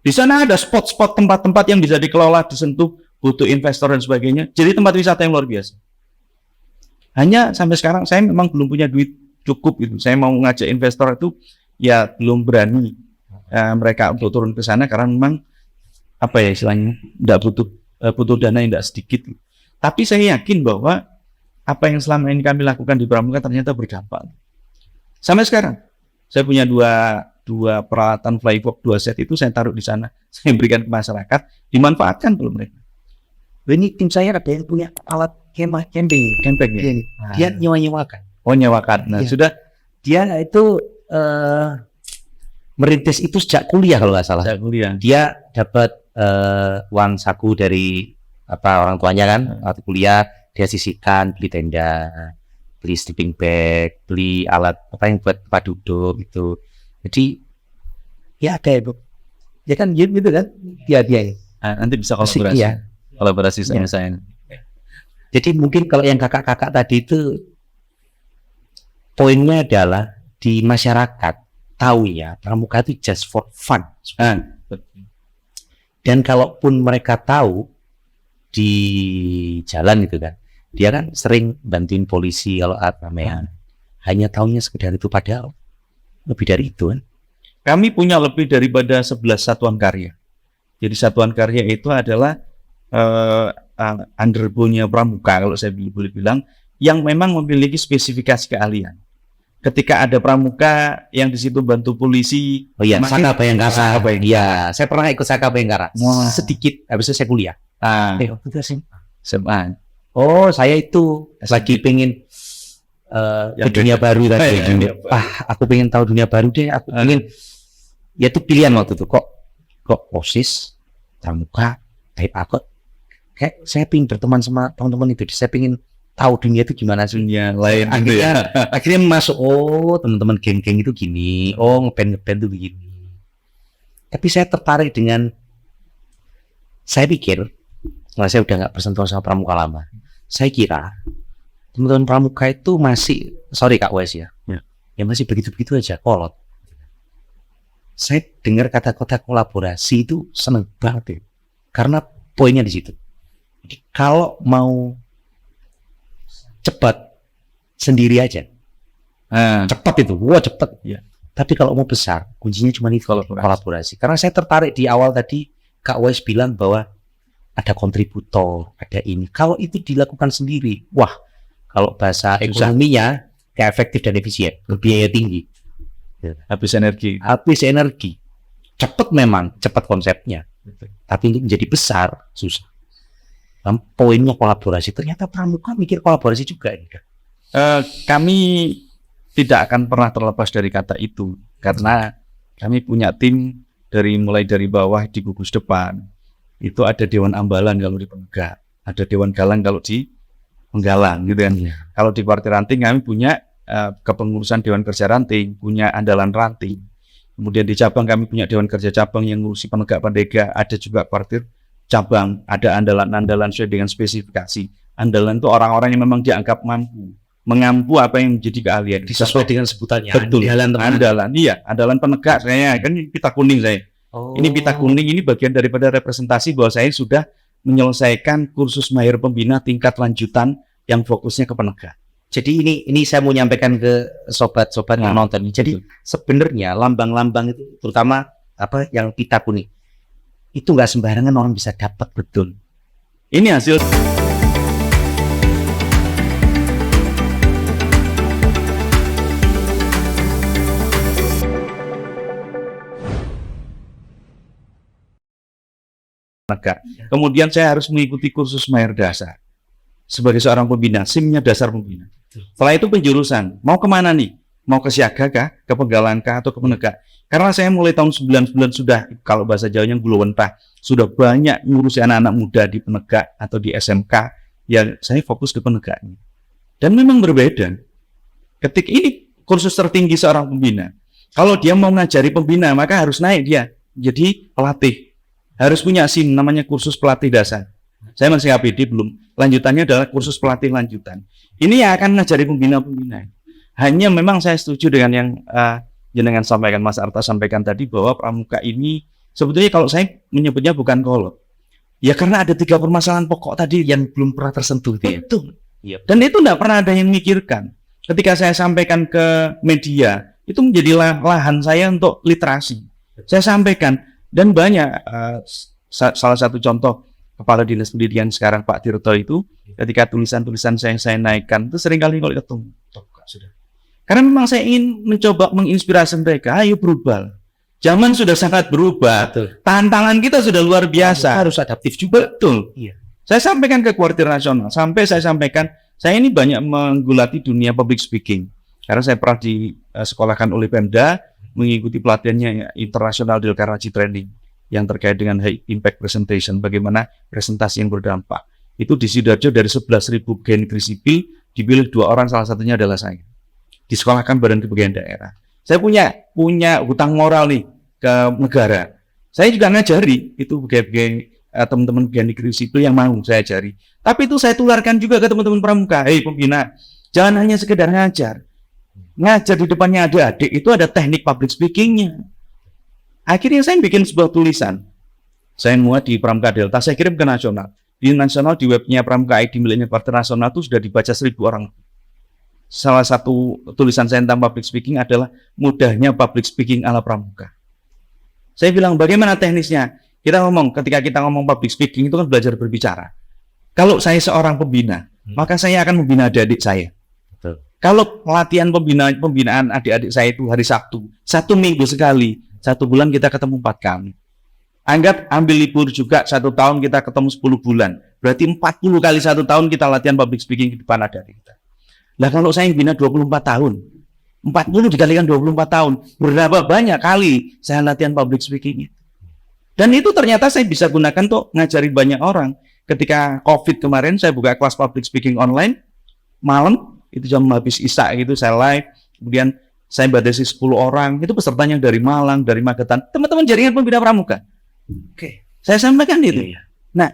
Di sana ada spot-spot tempat-tempat yang bisa dikelola, disentuh, butuh investor dan sebagainya. Jadi tempat wisata yang luar biasa. Hanya sampai sekarang saya memang belum punya duit cukup itu. Saya mau ngajak investor itu ya belum berani mereka untuk turun ke sana karena memang apa ya istilahnya, tidak butuh dana yang tidak sedikit. Tapi saya yakin bahwa apa yang selama ini kami lakukan di pramuka ternyata berdampak. Sampai sekarang, saya punya dua peralatan flybox 2 set itu saya taruh di sana, saya berikan ke masyarakat, dimanfaatkan belum mereka. Ini tim saya ada yang punya alat camping ya. Dia nyewa-nyewakan. Oh, nyewakan. Nah, sudah dia itu merintis itu sejak kuliah kalau nggak salah. Sejak kuliah. Dia dapat uang saku dari orang tuanya kan waktu kuliah, dia sisihkan, beli tenda, beli sleeping bag, beli alat yang buat tempat duduk itu. Jadi ya ada itu. Ya kan gitu kan? Dia. Nanti bisa kolaborasi. Ya. Kolaborasi sama saya. Jadi mungkin kalau yang kakak-kakak tadi itu poinnya adalah di masyarakat tahu ya pramuka itu just for fun. Dan kalaupun mereka tahu di jalan gitu kan, dia kan sering bantuin polisi kalau ramean. Hanya tahunya sekedar itu, padahal lebih dari itu kan. Kami punya lebih daripada 11 satuan karya. Jadi satuan karya itu adalah underbone-nya pramuka kalau saya boleh bilang, yang memang memiliki spesifikasi keahlian. Ketika ada pramuka yang di situ bantu polisi, Saka Bayangkara. Iya, saya pernah ikut Saka Bayangkara. Sedikit, habis itu saya kuliah. Itu SMA. Oh, saya itu lagi pengen ke dunia baru tadi. Aku pengen tahu dunia baru deh. Aku pengen, ya itu pilihan waktu itu. Kok OSIS, pramuka, taip akut. kayak saya pingin berteman sama teman-teman itu, saya pingin tahu dunia itu gimana sih. Dunia lain gitu ya. Akhirnya masuk, oh teman-teman geng-geng itu gini, oh ngeband tuh begini. Tapi saya tertarik dengan, saya pikir, nah saya udah nggak bersentuhan sama pramuka lama. Saya kira teman-teman pramuka itu masih, sorry Kak Wes ya, ya masih begitu-begitu aja, kolot. Saya dengar kata-kata kolaborasi itu seneng banget ya, karena poinnya di situ. Jadi, kalau mau cepat sendiri aja, cepat itu, wah cepat. Ya. Tapi kalau mau besar, kuncinya cuma itu, kolaborasi. Karena saya tertarik di awal tadi, Kak Wes bilang bahwa ada kontributor, ada ini. Kalau itu dilakukan sendiri, wah, kalau bahasa ekonominya kayak efektif dan efisien, biaya tinggi, habis energi. Cepat memang, cepat konsepnya. Tapi untuk menjadi besar susah. Dan poinnya kolaborasi. Ternyata pramuka mikir kolaborasi juga. Kami tidak akan pernah terlepas dari kata itu, karena kami punya tim mulai dari bawah di gugus depan. Itu ada Dewan Ambalan kalau di Penegak, ada Dewan Galang kalau di Penggalang gitu kan. Kalau di Partai Ranting kami punya kepengurusan Dewan Kerja Ranting, punya Andalan Ranting. Kemudian di cabang kami punya Dewan Kerja Cabang yang ngurusi Penegak Pandega, ada juga Partir Cabang, ada andalan-andalan sesuai dengan spesifikasi. Andalan itu orang-orang yang memang dianggap mengampu apa yang menjadi keahlian. Sesuai dengan sebutannya. Betul. Andalan, iya, andalan penegak saya kan pita kuning saya. Ini pita kuning, ini bagian daripada representasi bahwa saya sudah menyelesaikan kursus mahir pembina tingkat lanjutan yang fokusnya ke penegak. Jadi ini saya mau nyampaikan ke sobat-sobat yang nonton. Jadi sebenarnya lambang-lambang itu, terutama apa yang pita kuning, itu nggak sembarangan orang bisa dapat. Betul. Ini hasil penegak. Kemudian saya harus mengikuti kursus mahir dasar sebagai seorang pembina, SIM-nya dasar pembina. Setelah itu penjurusan, mau kemana nih? Mau ke siaga kah, ke penggalan kah, atau ke penegak? Karena saya mulai tahun 99 sudah, kalau bahasa Jawanya gulawentah, sudah banyak ngurusi anak-anak muda di penegak atau di SMK, ya saya fokus ke penegaknya. Dan memang berbeda. Ketika ini kursus tertinggi seorang pembina, kalau dia mau ngajari pembina, maka harus naik dia jadi pelatih. Harus punya SIM, namanya kursus pelatih dasar. Saya masih APD belum. Lanjutannya adalah kursus pelatih lanjutan. Ini yang akan ngajari pembina-pembina. Hanya memang saya setuju dengan yang jenengan sampaikan, Mas Arta sampaikan tadi, bahwa pramuka ini sebetulnya kalau saya menyebutnya bukan kolot. Ya karena ada 3 permasalahan pokok tadi yang belum pernah tersentuh. Betul. Ya. Dan itu tidak pernah ada yang mikirkan. Ketika saya sampaikan ke media, itu menjadi lahan saya untuk literasi. Saya sampaikan, dan banyak, salah satu contoh Kepala Dinas Pendidikan sekarang Pak Tirto itu, ketika tulisan-tulisan saya naikkan, itu seringkali kalau ketemu. Karena memang saya ingin mencoba menginspirasi mereka, ayo berubah. Zaman sudah sangat berubah. Betul. Tantangan kita sudah luar biasa. Harus adaptif juga. Betul. Iya. Saya sampaikan ke Kuartir Nasional, sampai saya sampaikan, saya ini banyak menggulati dunia public speaking. Karena saya pernah disekolahkan oleh Pemda, mengikuti pelatihannya internasional Delkaraji Training yang terkait dengan high impact presentation, bagaimana presentasi yang berdampak. Itu di Sidoarjo dari 11.000 pegawai negeri sipil, dipilih 2 orang, salah satunya adalah saya. Disekolahkan Badan Kepegawaian Daerah. Saya punya hutang moral nih ke negara. Saya juga ngajari itu teman-teman pegawai negeri sipil yang mau saya ajari. Tapi itu saya tularkan juga ke teman-teman pramuka. Hei pembina, jangan hanya sekedar ngajar. Ngajar di depannya ada adik, itu ada teknik public speakingnya. Akhirnya saya bikin sebuah tulisan. Saya muat di Pramuka Delta, saya kirim ke nasional. Di nasional, di webnya Pramuka ID miliknya Partai Nasional itu sudah dibaca 1.000 orang. Salah satu tulisan saya tentang public speaking adalah mudahnya public speaking ala pramuka. Saya bilang, bagaimana teknisnya? Ketika kita ngomong public speaking itu kan belajar berbicara. Kalau saya seorang pembina, maka saya akan membina adik-adik saya. Betul. Kalau pelatihan pembinaan adik-adik saya itu hari Sabtu, 1 minggu sekali, 1 bulan kita ketemu 4 kali. Anggap ambil libur juga 1 tahun kita ketemu 10 bulan. Berarti 40 kali 1 tahun kita latihan public speaking di depan adik-adik kita. Lah kalau saya bina 24 tahun, 40 dikalikan 24 tahun, berapa banyak kali saya latihan public speaking itu. Dan itu ternyata saya bisa gunakan untuk ngajari banyak orang. ketika COVID kemarin saya buka kelas public speaking online malam, itu jam habis isya gitu saya live, kemudian saya batasi 10 orang, itu pesertanya dari Malang, dari Magetan, teman-teman jaringan pembina pramuka. Oke. Saya sampaikan itu. Iya. Nah,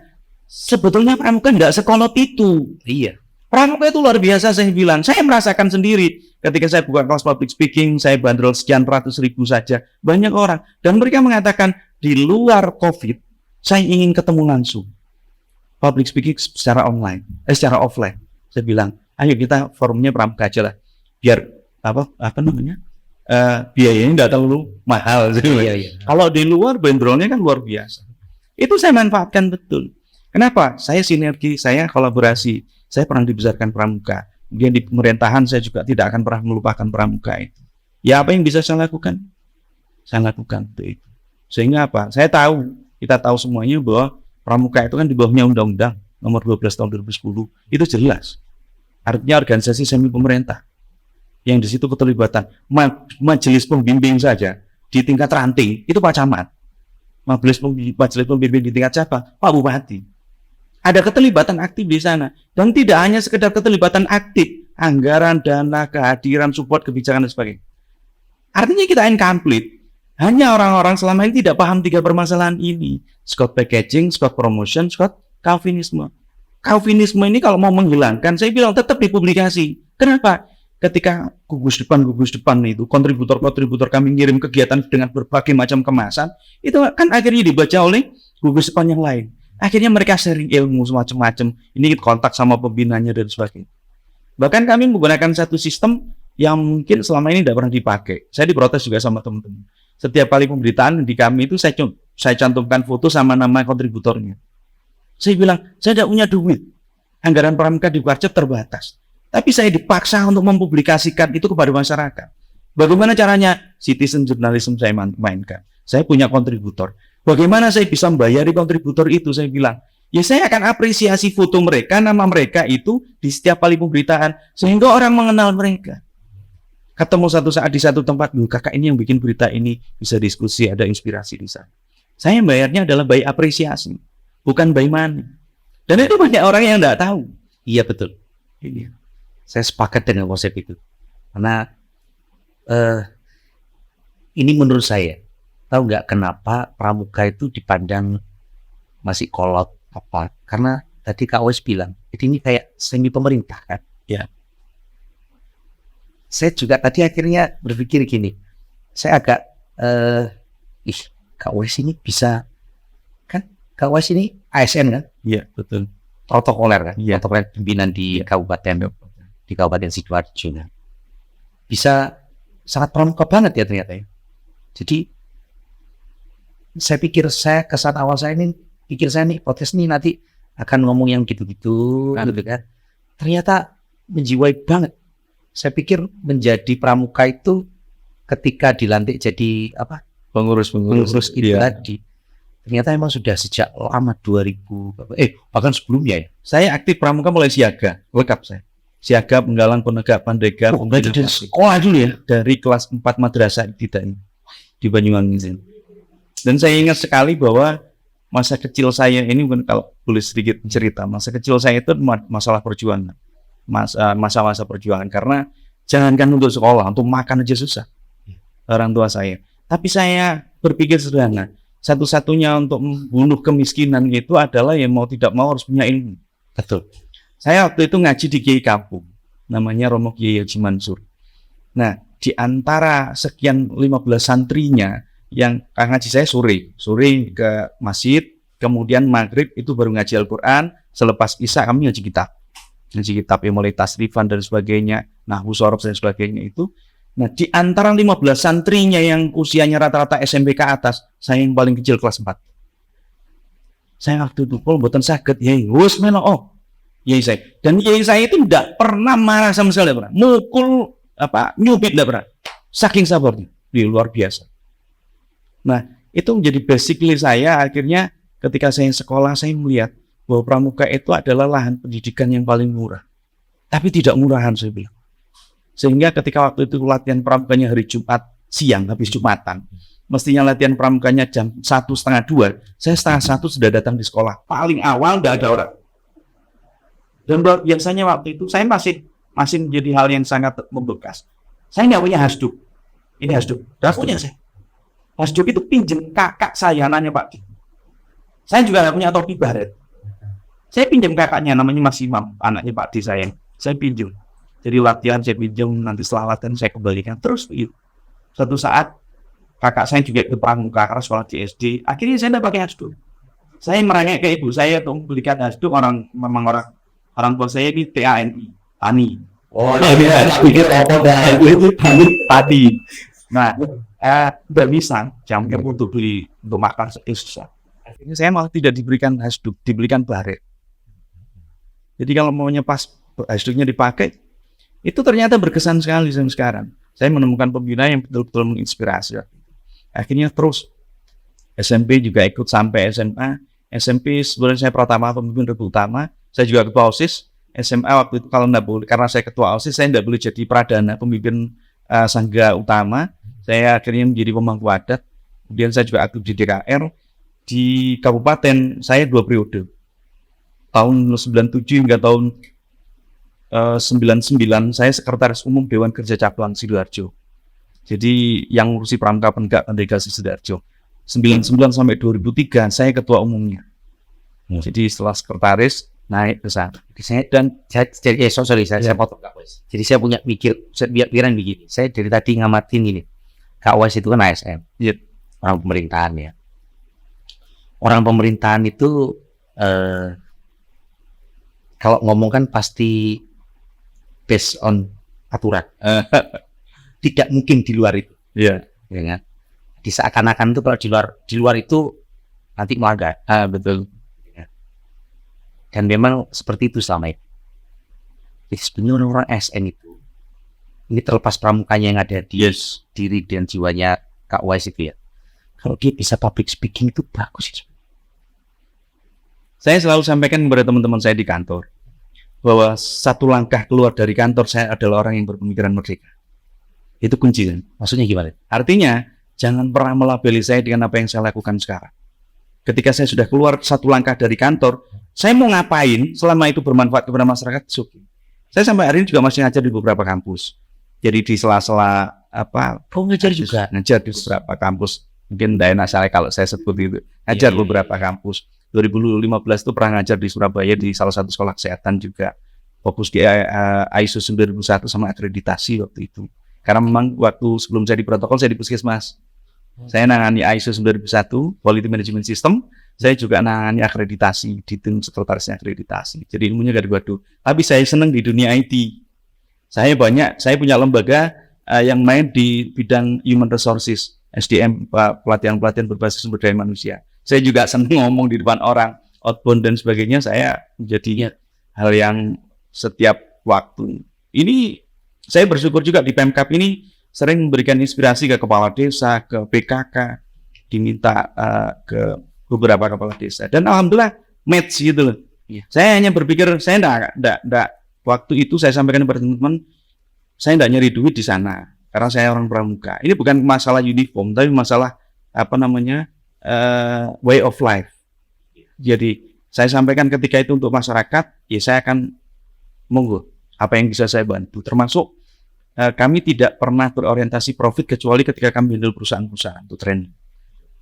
sebetulnya pramuka tidak sekolot itu. Iya. Pramuka itu luar biasa, saya bilang. Saya merasakan sendiri ketika saya buka kelas public speaking, saya bandrol sekian ratus ribu saja. Banyak orang. Dan mereka mengatakan, di luar COVID, saya ingin ketemu langsung. Public speaking secara online, secara offline. Saya bilang, ayo kita forumnya pramuka aja lah. Biar, apa namanya, biayanya tidak terlalu mahal. Iya. Kalau di luar, bandrolnya kan luar biasa. Itu saya manfaatkan betul. Kenapa? Saya sinergi, saya kolaborasi. Saya pernah dibesarkan pramuka. Kemudian di pemerintahan saya juga tidak akan pernah melupakan pramuka itu. Ya apa yang bisa saya lakukan? Saya lakukan itu. Sehingga apa? Saya tahu, kita tahu semuanya bahwa pramuka itu kan di bawahnya Undang-Undang Nomor 12 Tahun 2010. Itu jelas. Artinya organisasi semi pemerintah. Yang di situ keterlibatan majelis pembimbing saja di tingkat ranting itu Pak Camat. Majelis pembimbing di tingkat siapa? Pak Bupati. Ada keterlibatan aktif di sana. Dan tidak hanya sekedar keterlibatan aktif, anggaran, dana, kehadiran, support, kebijakan, dan sebagainya. Artinya kita incomplete. Hanya orang-orang selama ini tidak paham 3 permasalahan ini. Scott packaging, Scott promotion, Scott Calvinisme. Calvinisme ini kalau mau menghilangkan, saya bilang tetap dipublikasi. Kenapa? Ketika gugus depan itu, kontributor kami ngirim kegiatan dengan berbagai macam kemasan, itu kan akhirnya dibaca oleh gugus depan yang lain. Akhirnya mereka sharing ilmu semacam-macam. Ini kontak sama pembinanya dan sebagainya. Bahkan kami menggunakan satu sistem yang mungkin selama ini tidak pernah dipakai. Saya diprotes juga sama teman-teman. Setiap kali pemberitaan di kami itu saya cantumkan foto sama nama kontributornya. Saya bilang, saya tidak punya duit. Anggaran pramuka di Warcep terbatas. Tapi saya dipaksa untuk mempublikasikan itu kepada masyarakat. Bagaimana caranya? Citizen journalism saya mainkan. Saya punya kontributor. Bagaimana saya bisa membayari kontributor itu? Saya bilang, ya saya akan apresiasi foto mereka, nama mereka itu di setiap kali pemberitaan. Sehingga orang mengenal mereka. Ketemu satu saat di satu tempat, kakak ini yang bikin berita ini, bisa diskusi, ada inspirasi di sana. Saya bayarnya adalah by apresiasi, bukan by money. Dan itu banyak orang yang tidak tahu. Iya betul. Iya. Saya sepakat dengan konsep itu. Karena ini menurut saya, tahu nggak kenapa pramuka itu dipandang masih kolot apa? Karena tadi Kak Wes bilang, ini kayak semi pemerintah kan? Ya. Saya juga tadi akhirnya berpikir gini, saya agak, Kak Wes ini bisa, kan Kak Wes ini ASN kan? Iya, betul. Protokoler kan? Iya. Protokoler pimpinan di Kabupaten Sidoarjo. Bisa sangat pramuka banget ya ternyata ya. Jadi saya pikir kesan awal saya ini pikir saya nih podcast nih nanti akan ngomong yang gitu-gitu gitu kan. Ternyata menjiwai banget. Saya pikir menjadi pramuka itu ketika dilantik jadi apa? Pengurus itu tadi. Ternyata memang sudah sejak lama 2000 bahkan sebelumnya ya. Saya aktif pramuka mulai siaga, lengkap saya. Siaga, penggalang, penegak, pandega, berarti dari sekolah dulu ya? Dari kelas 4 madrasah ibtidaiyah di Banyuwangi. Dan saya ingat sekali bahwa masa kecil saya ini, kalau boleh sedikit cerita, masa kecil saya itu masalah perjuangan, masa-masa perjuangan, karena jangankan untuk sekolah, untuk makan aja susah orang tua saya. Tapi saya berpikir sederhana, satu-satunya untuk membunuh kemiskinan itu adalah yang mau tidak mau harus punya ilmu. Betul. Saya waktu itu ngaji di Kiai Kampung, namanya Romo Kiai Haji Mansur. Nah, di antara sekian 15 santrinya yang ngaji saya sore ke masjid, kemudian maghrib itu baru ngaji Al-Quran, selepas isya kami ngaji kitab yang mulai tasrifan dan sebagainya, nahwu sorof dan sebagainya itu. Nah, di antara 15 santrinya yang usianya rata-rata SMP ke atas, saya yang paling kecil kelas 4. Saya waktu itu kalau mboten saged, ya wis melo Yai saya. Dan yai saya itu tidak pernah marah sama sekali, tidak pernah. Mukul nyubit tidak pernah. Saking sabarnya, luar biasa. Nah, itu menjadi basically saya akhirnya ketika saya sekolah saya melihat bahwa pramuka itu adalah lahan pendidikan yang paling murah. Tapi tidak murahan saya bilang. Sehingga ketika waktu itu latihan pramukanya hari Jumat siang habis Jumatan. Mestinya latihan pramukanya jam 1:30, 2. Saya 1:30 sudah datang di sekolah. Paling awal udah ada orang. Dan biasanya waktu itu saya masih menjadi hal yang sangat membekas. Saya nggak punya hasduk. Ini hasduk. Nggak punya saya. Hasduk itu pinjem kakak saya, nanya Pak. Saya juga nggak punya topi baret. Saya pinjam kakaknya, namanya Mas Imam, anaknya Pak D saya. Saya pinjam. Jadi latihan saya pinjam, nanti setelah latihan saya kembalikan. Terus begitu. Suatu saat kakak saya juga ke pramuka karena sekolah di SD. Akhirnya saya tidak pakai hasduk. Saya merengek ke ibu saya untuk membelikan hasduk. Orang tua saya ini TANI, Tani. Oh, iya, pikir apa dah? Itu tadi. Nah, tidak bisa jamnya untuk beli untuk makan susah. Akhirnya saya malah tidak diberikan hasduk, diberikan baret. Jadi kalau maunya pas hasduknya dipakai, itu ternyata berkesan sekali sampai sekarang. Saya menemukan pembina yang betul-betul menginspirasi. Akhirnya terus SMP juga ikut sampai SMA. SMP sebenarnya saya pertama pemimpin Regu Utama. Saya juga ketua OSIS. SMA waktu itu kalau nggak boleh, karena saya ketua OSIS, saya nggak boleh jadi pradana pemimpin Sangga Utama. Saya akhirnya menjadi pemangku adat. Kemudian saya juga aktif di DKR. Di kabupaten saya 2 periode. Tahun 97 hingga tahun 99 saya sekretaris umum Dewan Kerja Cabang Sidoarjo. Jadi yang ngurusi pramuka penegak delegasi Sidoarjo. 99 sampai 2003 saya ketua umumnya. Jadi setelah sekretaris naik ke sana. Saya potong Kak Wes. Jadi saya punya pikiran begini. Saya dari tadi ngamatin ini. Kak Wes itu kan ASN. Yep. Orang pemerintahan ya. Orang pemerintahan itu kalau ngomong kan pasti based on aturan. Tidak mungkin di luar itu. Iya. Ya kan? Di seakan-akan itu kalau di luar itu nanti melanggar. Betul. Ya. Dan memang seperti itu selama ini. Jadi sebenarnya orang SN itu, ini terlepas pramukanya yang ada di diri dan jiwanya Kak Wais itu ya. Kalau dia bisa public speaking itu bagus sih. Saya selalu sampaikan kepada teman-teman saya di kantor bahwa satu langkah keluar dari kantor saya adalah orang yang berpemikiran merdeka. Itu kunci kan? Maksudnya gimana? Artinya jangan pernah melabeli saya dengan apa yang saya lakukan sekarang. Ketika saya sudah keluar satu langkah dari kantor, saya mau ngapain selama itu bermanfaat kepada masyarakat, suki. Saya sampai hari ini juga masih ngajar di beberapa kampus. Jadi di sela-sela ngajar juga? Ngajar di beberapa kampus. Mungkin tidak enak saya kalau saya sebut itu. Ngajar beberapa kampus. 2015 itu pernah ngajar di Surabaya di salah satu sekolah kesehatan juga. Fokus di ISO 9001 sama akreditasi waktu itu. Karena memang waktu sebelum saya di protokol, saya di puskesmas. Saya nangani ISO 9001, Quality Management System. Saya juga nangani akreditasi, di tim sekretarisnya akreditasi. Jadi ilmunya gado-gado. Tapi saya senang di dunia IT. Saya punya lembaga yang main di bidang human resources, SDM, pelatihan-pelatihan berbasis sumber daya manusia. Saya juga senang ngomong di depan orang, outbound dan sebagainya. Saya menjadi hal yang setiap waktu. Ini saya bersyukur juga di Pemkab ini sering memberikan inspirasi ke kepala desa, ke PKK, diminta ke beberapa kepala desa. Dan alhamdulillah match gitu loh. Saya hanya berpikir, saya enggak waktu itu saya sampaikan kepada teman-teman, saya enggak nyari duit di sana karena saya orang pramuka. Ini bukan masalah uniform, tapi masalah way of life. Jadi saya sampaikan ketika itu untuk masyarakat, ya saya akan monggo apa yang bisa saya bantu. Termasuk kami tidak pernah berorientasi profit kecuali ketika kami handle perusahaan-perusahaan untuk training.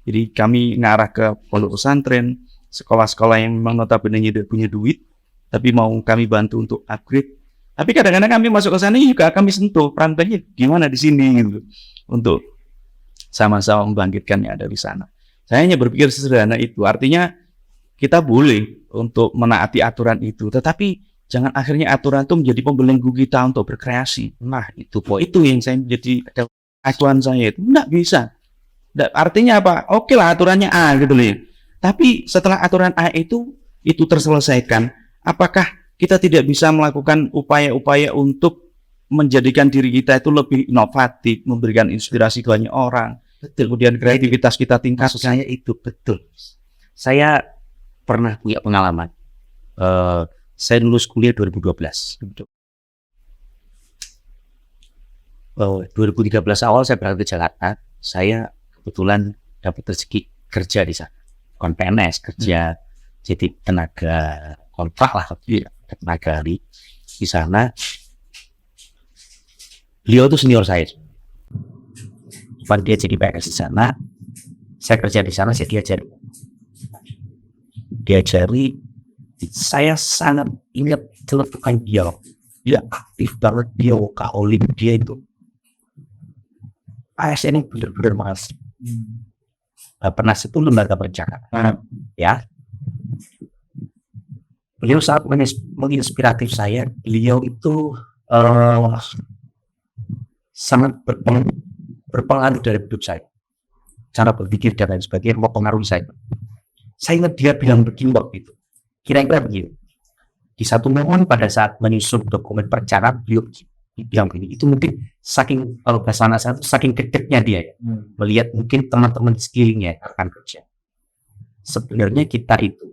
Jadi kami ngarah ke pondok pesantren, sekolah-sekolah yang memang notabene tidak punya duit, tapi mau kami bantu untuk upgrade. Tapi kadang-kadang kami masuk ke sana juga kami sentuh perantainya gimana di sini gitu, untuk sama-sama membangkitkan yang ada di sana. Saya hanya berpikir sederhana itu, artinya kita boleh untuk menaati aturan itu, tetapi jangan akhirnya aturan itu menjadi pembelenggu kita untuk berkreasi. Nah, itu yang saya menjadi acuan saya itu. Nggak bisa. Artinya apa? Oke lah aturannya A gitu loh. Tapi setelah aturan A itu terselesaikan, apakah kita tidak bisa melakukan upaya-upaya untuk menjadikan diri kita itu lebih inovatif, memberikan inspirasi ke banyak orang? Betul. Kemudian kreativitas kita tingkat. Maksud saya itu betul. Saya pernah punya pengalaman. Saya lulus kuliah 2012. 2013 awal saya berangkat ke Jakarta. Saya kebetulan dapat rezeki kerja di sana. Bukan PNS, kerja jadi tenaga kontrak lah, tenaga di sana. Beliau itu senior saya. Cuman dia jadi PNS di sana, saya kerja di sana, saya diajari. Saya sangat ingat celetukan dia. Dia aktif banget, dia workaholic, dia itu ASN ini benar-benar mas. Bapenas itu lembaga perencanaan, ya. Beliau sangat menginspiratif saya. Beliau itu sangat berpengaruh dari hidup saya. Cara berpikir dan lain sebagainya mempengaruhi saya. Saya ingat dia bilang begini waktu itu. Kira-kira begini. Di satu momen pada saat menyusun dokumen perencanaan, beliau bilang begini. Itu mungkin saking, kalau bahasa anak saya itu saking gedeknya dia ya. Melihat mungkin teman-teman di sekelilingnya akan kerja. Sebenarnya kita itu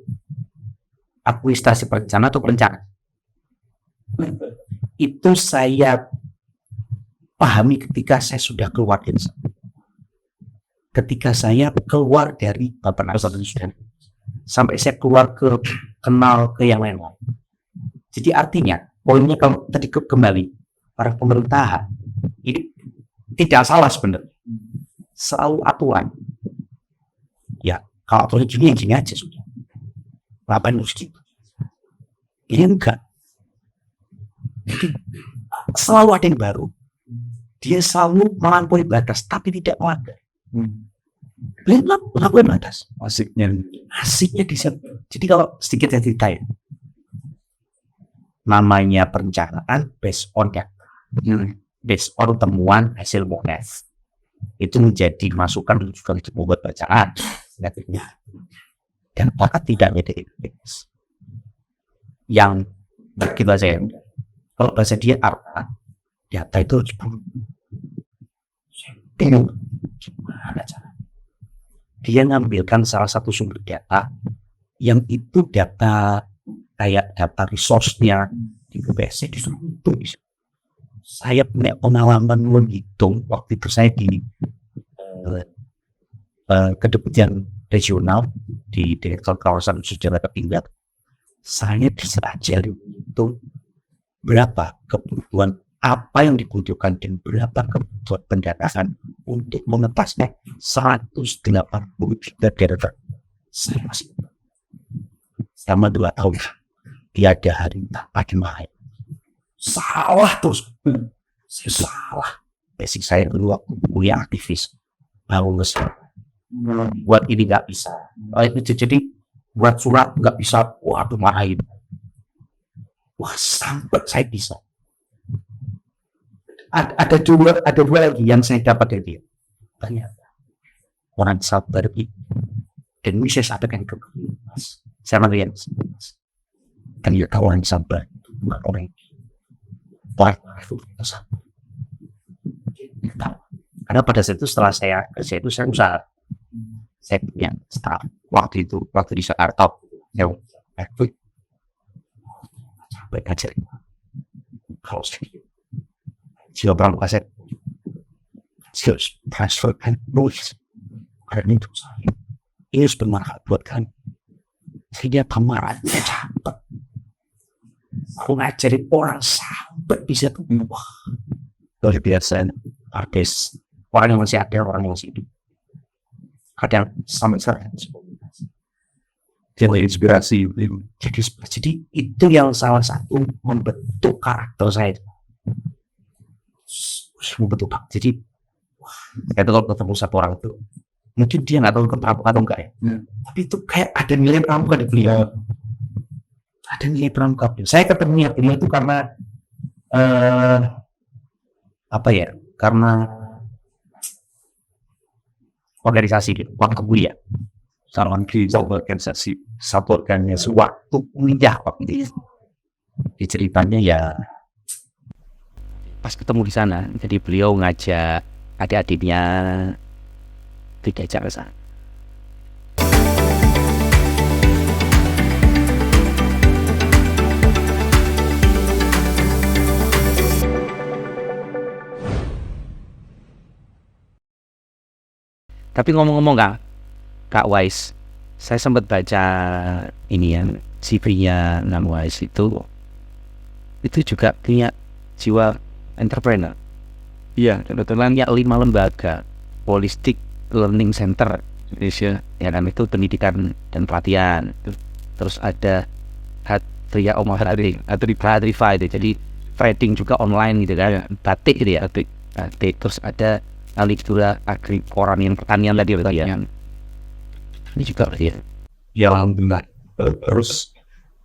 administrasi perencanaan atau perencanaan. Itu saya pahami ketika saya sudah keluar dari sana. Ketika saya keluar dari Bapenas sampai saya keluar ke kenal ke yang lain. Jadi artinya poinnya kalau tadi kembali para pemerintahan ini tidak salah sebenarnya, selalu aturan. Ya kalau aturan gini aja sudah. Ngapain harus gitu? Ini enggak. Jadi selalu ada yang baru. Dia selalu melampaui batas, tapi tidak melanggar. Beliau melampaui batas. Asiknya di sana. Jadi kalau sedikit saya ceritain, namanya perencanaan based on data, based on temuan hasil MONEF. Itu menjadi masukan untuk membuat bacaan. Dan apakah tidak ada yang kita saya kalau bahasa dia apa data itu bingung gimana cara dia ngambilkan salah satu sumber data yang itu data kayak data resource-nya di BPS disuruh tulis. Saya punya pengalaman menghitung waktu itu saya di kedeputian regional di Direktur Kawasan Sejarah Kepinggat. Saya bisa aja hitung berapa kebutuhan apa yang dibutuhkan dan berapa kebutuhan pendanaan untuk mengetasnya 180 juta data. Saya masih selama 2 tahun tiada hari tanpa dimarahin. Salah terus. Saya salah. Basic saya dulu waktu kuliah aktivis baru ngesel. Buat ini nggak bisa. Jadi buat surat nggak bisa. Waduh marahin. Wah sampai saya bisa. Ada dua lagi yang saya dapat dari dia. Ternyata orang sabar itu dan ini saya sampaikan ke Mas. Saya melihat ternyata orang sabar bukan orang itu sabar. Karena pada saat itu setelah saya kerja itu saya usaha. Saya punya staff waktu di Jakarta. Saya baik aja. Kalau saya berapa kaset, saya transferkan nulis. Karena itu saya ini bermanfaat buat kami. Saya kemarin saya capek. Aku ngajarin orang sampai bisa tuh. Wah, luar biasa. Artis orang yang masih ada, orang yang masih hidup. Kadang sampai sekarang jadi inspirasi. Jadi itu yang salah satu membentuk karakter saya. Membentuk. Jadi saya kalau ketemu satu orang itu mungkin dia nggak tahu kepramukaan atau enggak ya. Tapi itu kayak ada nilai pramuka di beliau. Ada nilai pramuka. Saya ketemu dia itu karena apa ya? Karena organisasi di waktu kuliah. Salon di satu organisasi waktu kuliah waktu itu. Di ceritanya ya pas ketemu di sana, jadi beliau ngajak adik-adiknya diajak ke sana. Tapi ngomong-ngomong Kak Wais, saya sempat baca ini ya, CV-nya Kang Wais itu juga punya jiwa entrepreneur. Iya, kebetulan Ya 5 lembaga, Holistic Learning Center Indonesia, ya kan, itu pendidikan dan pelatihan. Terus ada Hatria Hadrifa itu, jadi trading juga online gitu kan, batik gitu ya, batik. Terus ada Aligura Agri Pertanian tadi ya. Ini juga ya. ya alhamdulillah. Terus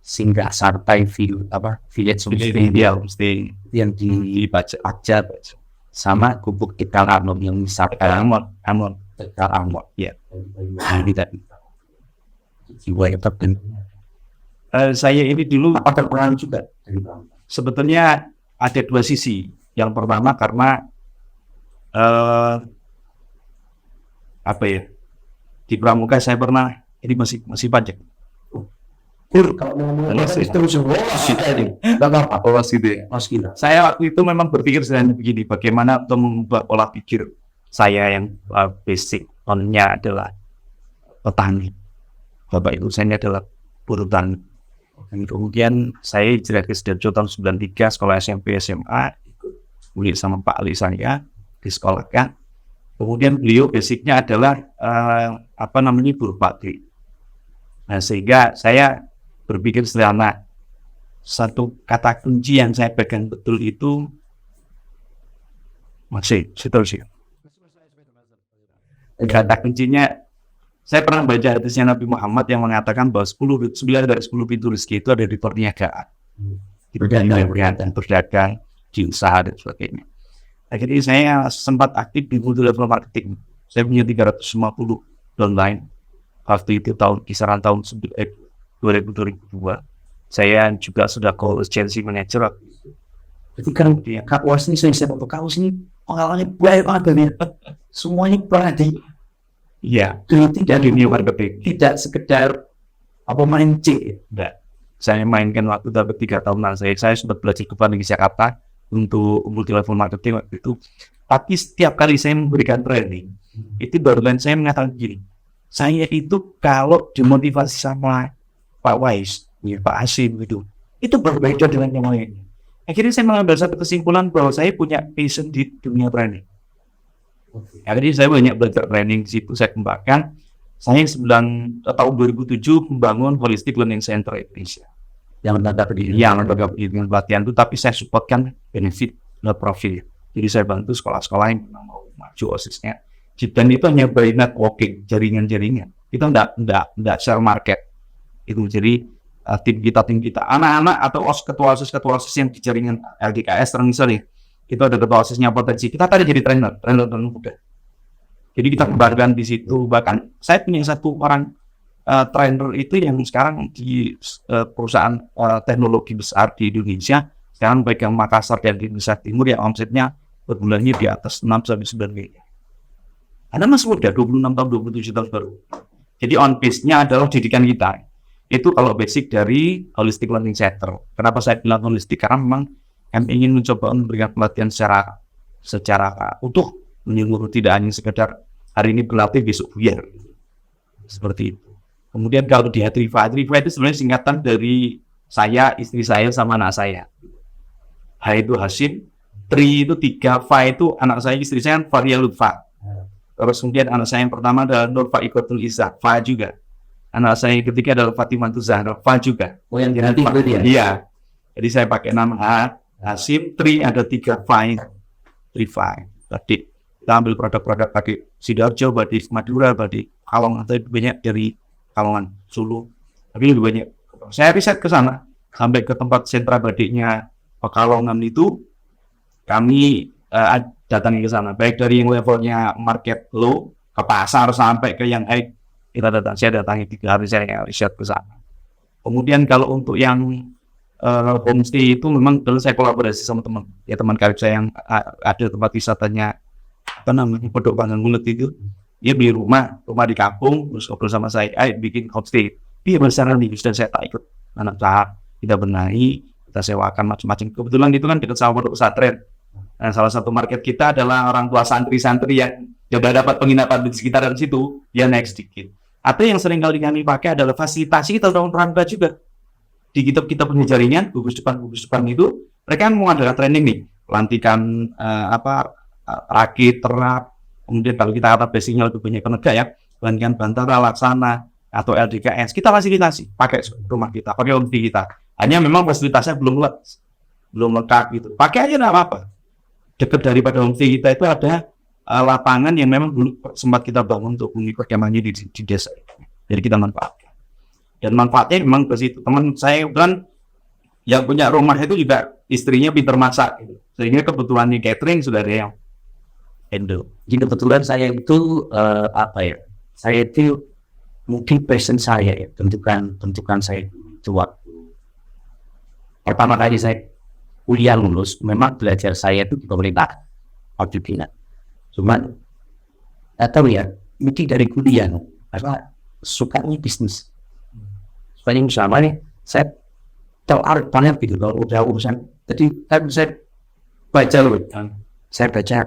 Singgah Sartai Village homestay yang di Pajak sama Gubuk Tegal Amon yang misalkan Amon Tegal Amon ya. Ini tadi jiwa yang tertentu. saya ini dulu Apa terpengaruh juga dari sebetulnya ada dua sisi. Yang pertama karena apa ya, di Pramuka saya pernah ini masih pajak. kalau ngomong Saya waktu itu memang berpikir sederhana begini, bagaimana untuk mengubah pola pikir saya yang basic on-nya adalah petani. Bapak ibu saya adalah buruh tani. Dan kemudian saya hijrah ke Sidoarjo tahun 93, sekolah SMP SMA, kuliah sama Pak Ali saya di sekolah kan. Kemudian beliau basicnya adalah buruh pabrik. Nah, sehingga saya berpikir sederhana, satu kata kunci yang saya pegang betul itu masih seterusnya. Kata kuncinya, saya pernah baca hadisnya Nabi Muhammad yang mengatakan bahwa 9 dari 10 pintu rezeki itu ada di perniagaan. Berdagang, di usaha dan sebagainya. Akhirnya saya sempat aktif di multi-level marketing. Saya punya 350 downline. Waktu itu kisaran tahun 2002. Saya juga sudah call agency manager. Jadi kan Kak Was ini saya foto Kak Was ini pengalamannya banyak banget dari semuanya pernah di Iya, tidak di dunia marketing. tidak sekedar main C. Enggak. Saya mainkan waktu dapat 3 tahunan. Saya sudah belajar ke Bandung Jakarta untuk multi level marketing waktu itu. Tapi setiap kali saya memberikan training, itu barusan saya mengatakan gini, saya itu kalau dimotivasi sama Pak Wais, ya, Pak Hasim itu berbeda dengan yang lain. Akhirnya saya mengambil satu kesimpulan bahwa saya punya passion di dunia training. Akhirnya saya banyak belajar training di situ, saya kembangkan. Saya tahun 2007 membangun Holistic Learning Center Indonesia. Yang lembaga pendidikan pelatihan itu, tapi saya supportkan benefit non profit. Jadi saya bantu sekolah-sekolah yang mau maju OSIS-nya. Dan itu hanya by networking, jaringan-jaringan. Itu enggak share market. Itu jadi tim kita anak-anak atau ketua OSIS yang di jaringan LDKS misalnya, itu ada ketua OSISnya potensi. Kita tadi jadi trainer muda. Jadi kita kembangkan di situ. Bahkan saya punya satu orang trainer itu yang sekarang di perusahaan teknologi besar di Indonesia, sekarang pegang Makassar dan di Indonesia Timur, yang omsetnya per bulannya di atas 6-9 miliar. Anda masih muda, 26 tahun, 27 tahun baru. Jadi on base-nya adalah didikan kita. Itu kalau basic dari Holistic Learning Center. Kenapa saya bilang holistik? Karena memang kami ingin mencoba memberikan pelatihan secara utuh, menyeluruh, tidak hanya sekedar hari ini berlatih besok buyar. Seperti itu. Kemudian kalau di Hadrifa itu sebenarnya singkatan dari saya, istri saya, sama anak saya. H itu Hasim, Tri itu 3, Fa itu anak saya, istri saya, Faria Lutfa. Terus kemudian anak saya yang pertama adalah Nur Faikotul Izzah, Fa juga. Anak saya yang ketiga adalah Fatimah Zahra, Fa juga. Oh, yang ganti itu dia? Iya. Jadi saya pakai nama Hasim, Tri, ada 3 Fa. Tadi kita ambil produk-produk batik Sidoarjo, batik Madura, batik Kalongan, tapi banyak dari Kalongan, Sulu. Tapi lebih banyak. Saya riset ke sana, sampai ke tempat sentra batiknya Pekalongan itu, kami datangi ke sana. Baik dari yang levelnya market low, ke pasar, sampai ke yang high, saya datangi 3 hari saya riset ke sana. Kemudian kalau untuk yang homestay itu memang dulu saya kolaborasi sama teman karib saya yang ada tempat wisatanya Pondok Panggang Mulut itu. Dia beli rumah di kampung, terus ngobrol sama saya, bikin homestay. Dia bersama nih, dan saya tak ikut. Anak usaha kita benahi, kita sewakan macam-macam. Kebetulan itu kan dekat sama pondok pesantren. Nah, salah satu market kita adalah orang tua santri-santri yang Coba dapat penginapan di sekitaran situ, dia naik sedikit. Atau yang sering kali kami pakai adalah fasilitasi kita orang pramuka juga. Di kita punya jaringan, gugus depan itu, mereka mengadakan training nih, pelantikan rakit, terap, kemudian kalau kita kata basicnya lebih banyak penegak ya, pelantikan bantara, laksana, atau LDKS, kita fasilitasi, pakai rumah kita, pakai homestay kita. Hanya memang fasilitasnya belum lengkap gitu. Pakai aja nggak apa-apa. Dekat daripada homestay kita itu ada lapangan yang memang dulu sempat kita bangun untuk mengikut kemahnya di desa. Jadi kita manfaatkan. Dan manfaatnya memang ke situ. Teman saya kan yang punya rumah itu juga istrinya pintar masak gitu. Sehingga kebutuhan di catering sudah ada yang handle. Jadi kebetulan saya itu saya itu mungkin passion saya ya, tentukan saya itu waktu pertama kali saya kuliah lulus, memang belajar saya itu di pemerintah waktu itu. Cuman atau ya mungkin dari kuliah karena sukanya bisnis, sukanya bersama nih, saya tertarik banget gitu kalau udah urusan. Jadi saya baca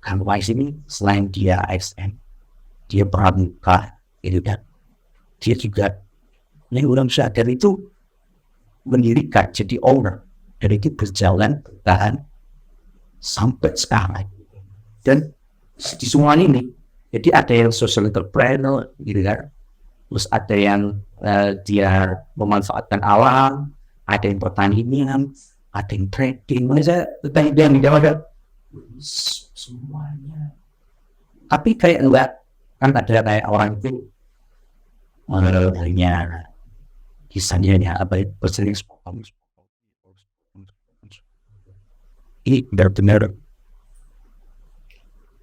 Kang Wais ini selain dia ASN, dia pramuka gitu kan, dia juga yang orang sadar itu mendirikan jadi owner, dan itu berjalan bertahan sampai sekarang. Dan di semua ini, jadi ada yang social entrepreneur, gitu kan, terus ada yang dia memanfaatkan alam, ada yang pertanian, ada yang trading. Saya tanya dia di Jawa semuanya. Tapi kayak enggak, kan ada kayak orang itu hanya kisahnya apa bersering ini benar-benar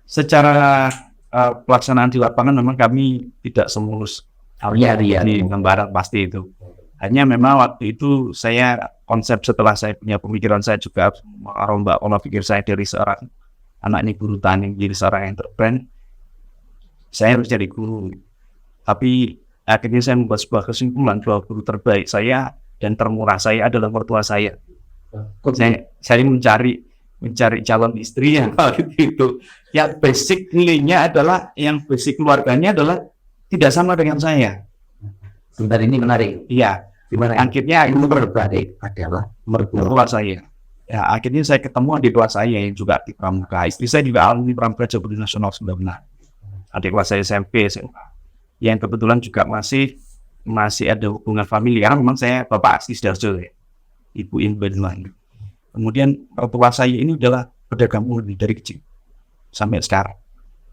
secara pelaksanaan di lapangan memang kami tidak semulus di Barat pasti itu. Hanya memang waktu itu saya konsep setelah saya punya pemikiran, saya juga merombak pola pikir saya dari seorang anak ini guru tani jadi seorang entrepreneur. Saya harus jadi guru. Tapi akhirnya saya membuat sebuah kesimpulan bahwa guru terbaik saya dan termurah saya adalah mertua saya. Saya mencari calon istri yang gitu. Yang basic nilainya adalah, yang basic keluarganya adalah tidak sama dengan saya. Sebentar, ini menarik. Iya. Akhirnya itu berbalik adalah mertua saya. Ya, akhirnya saya ketemu adik kelas saya yang juga di pramuka. Istri saya juga alumni pramuka Jawa Nasional sebenarnya. Adik kelas saya SMP, yang kebetulan juga masih ada hubungan familiar. Memang saya bapak asli Sidoarjo ya. Ibu Banyuwangi. Kemudian mertua saya ini adalah pedagang murni dari kecil sampai sekarang.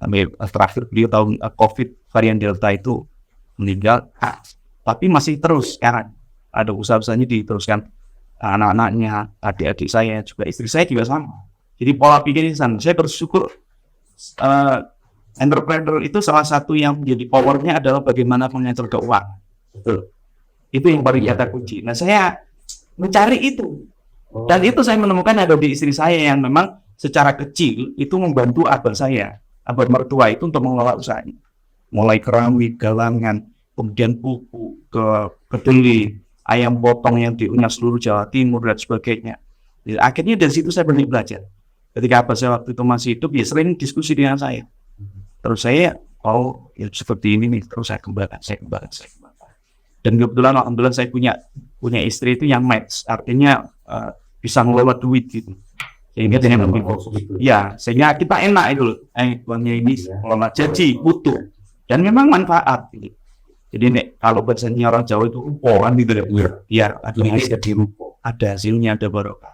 Sampai terakhir beliau tahun COVID varian Delta itu meninggal, tapi masih terus sekarang ada usaha-usahanya diteruskan, anak-anaknya, adik-adik saya juga, istri saya juga sama. Jadi pola pikirnya sama. Saya bersyukur entrepreneur itu salah satu yang menjadi powernya adalah bagaimana mengatur keuangan. Betul. Itu yang paling kata kunci. Nah, saya mencari itu. Dan itu saya menemukan ada di istri saya yang memang secara kecil itu membantu abah saya, abah mertua itu untuk mengelola usahanya. Mulai keramik, galangan, kemudian pupuk, kedelai, ayam potong yang diunyah seluruh Jawa Timur dan sebagainya. Jadi, akhirnya dari situ saya berani belajar. Ketika abah saya waktu itu masih hidup, ya sering diskusi dengan saya. Terus saya, ya seperti ini nih, terus saya kembangkan. Dan kebetulan alhamdulillah saya punya istri itu yang match, artinya bisa ngelola duit gitu. Sehingga sehingga kita enak itu loh. Uangnya ini ngelola jadi butuh dan memang manfaat gitu. Jadi kalau bahasanya orang Jawa itu rupoan gitu ya, ada hasilnya, ada barokah.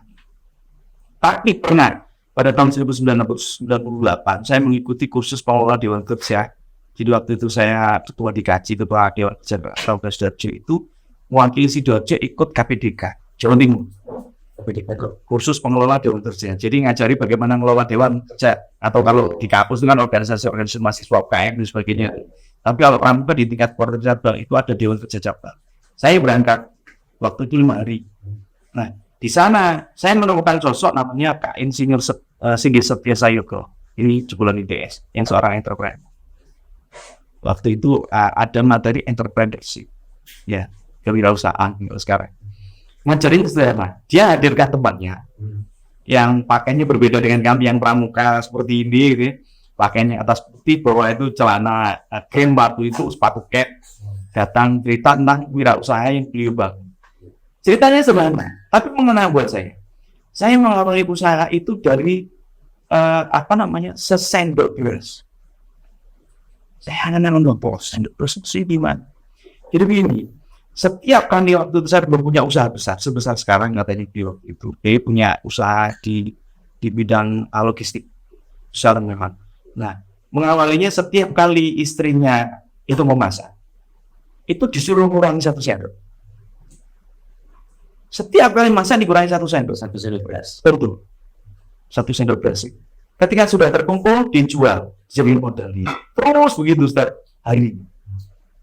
Tapi pernah pada tahun 1998 saya mengikuti kursus pengelola Dewan Kerja. Jadi waktu itu saya ketua DKJ, ketua Dewan Kerja Kabupaten Sidoarjo itu mewakili Sidoarjo ikut KPDK Jawa Timur. Kursus pengelola Dewan Kerja. Jadi ngajari bagaimana mengelola Dewan Kerja, atau kalau di kampus itu kan organisasi mahasiswa UKM dan sebagainya. Tapi kalau pramuka di tingkat Porter cabang itu ada Dewan Kerja cabang. Saya berangkat waktu itu 5 hari. Nah, di sana saya menemukan sosok namanya Kak Insinyur Singgih Setia Sayoko. Ini jebolan ITS yang seorang entrepreneur. Waktu itu ada materi entrepreneurship, ya, kewirausahaan sekarang. Ngajarin sederhana, dia hadirkan temannya yang pakainya berbeda dengan kami yang pramuka seperti ini, gitu. pakaiannya atas putih, bawah itu celana krem, waktu itu sepatu cap, datang cerita tentang wirausaha yang beliau bangun. Ceritanya sederhana, tapi mengenai buat saya. Saya mengawali usaha itu dari sesendok beras. Saya hanya nonton pos sendok beras itu di mana. Jadi begini, setiap kali waktu itu saya belum punya usaha besar sebesar sekarang katanya di waktu itu. Dia punya usaha di bidang logistik besar memang. Nah, mengawalinya setiap kali istrinya itu memasak, itu disuruh ngurangi 1 sendok. Setiap kali masak dikurangi 1 sendok. 1 sendok beras. Betul. 1 sendok beras. Ketika sudah terkumpul, dijual jadi modal. Terus begitu setiap hari.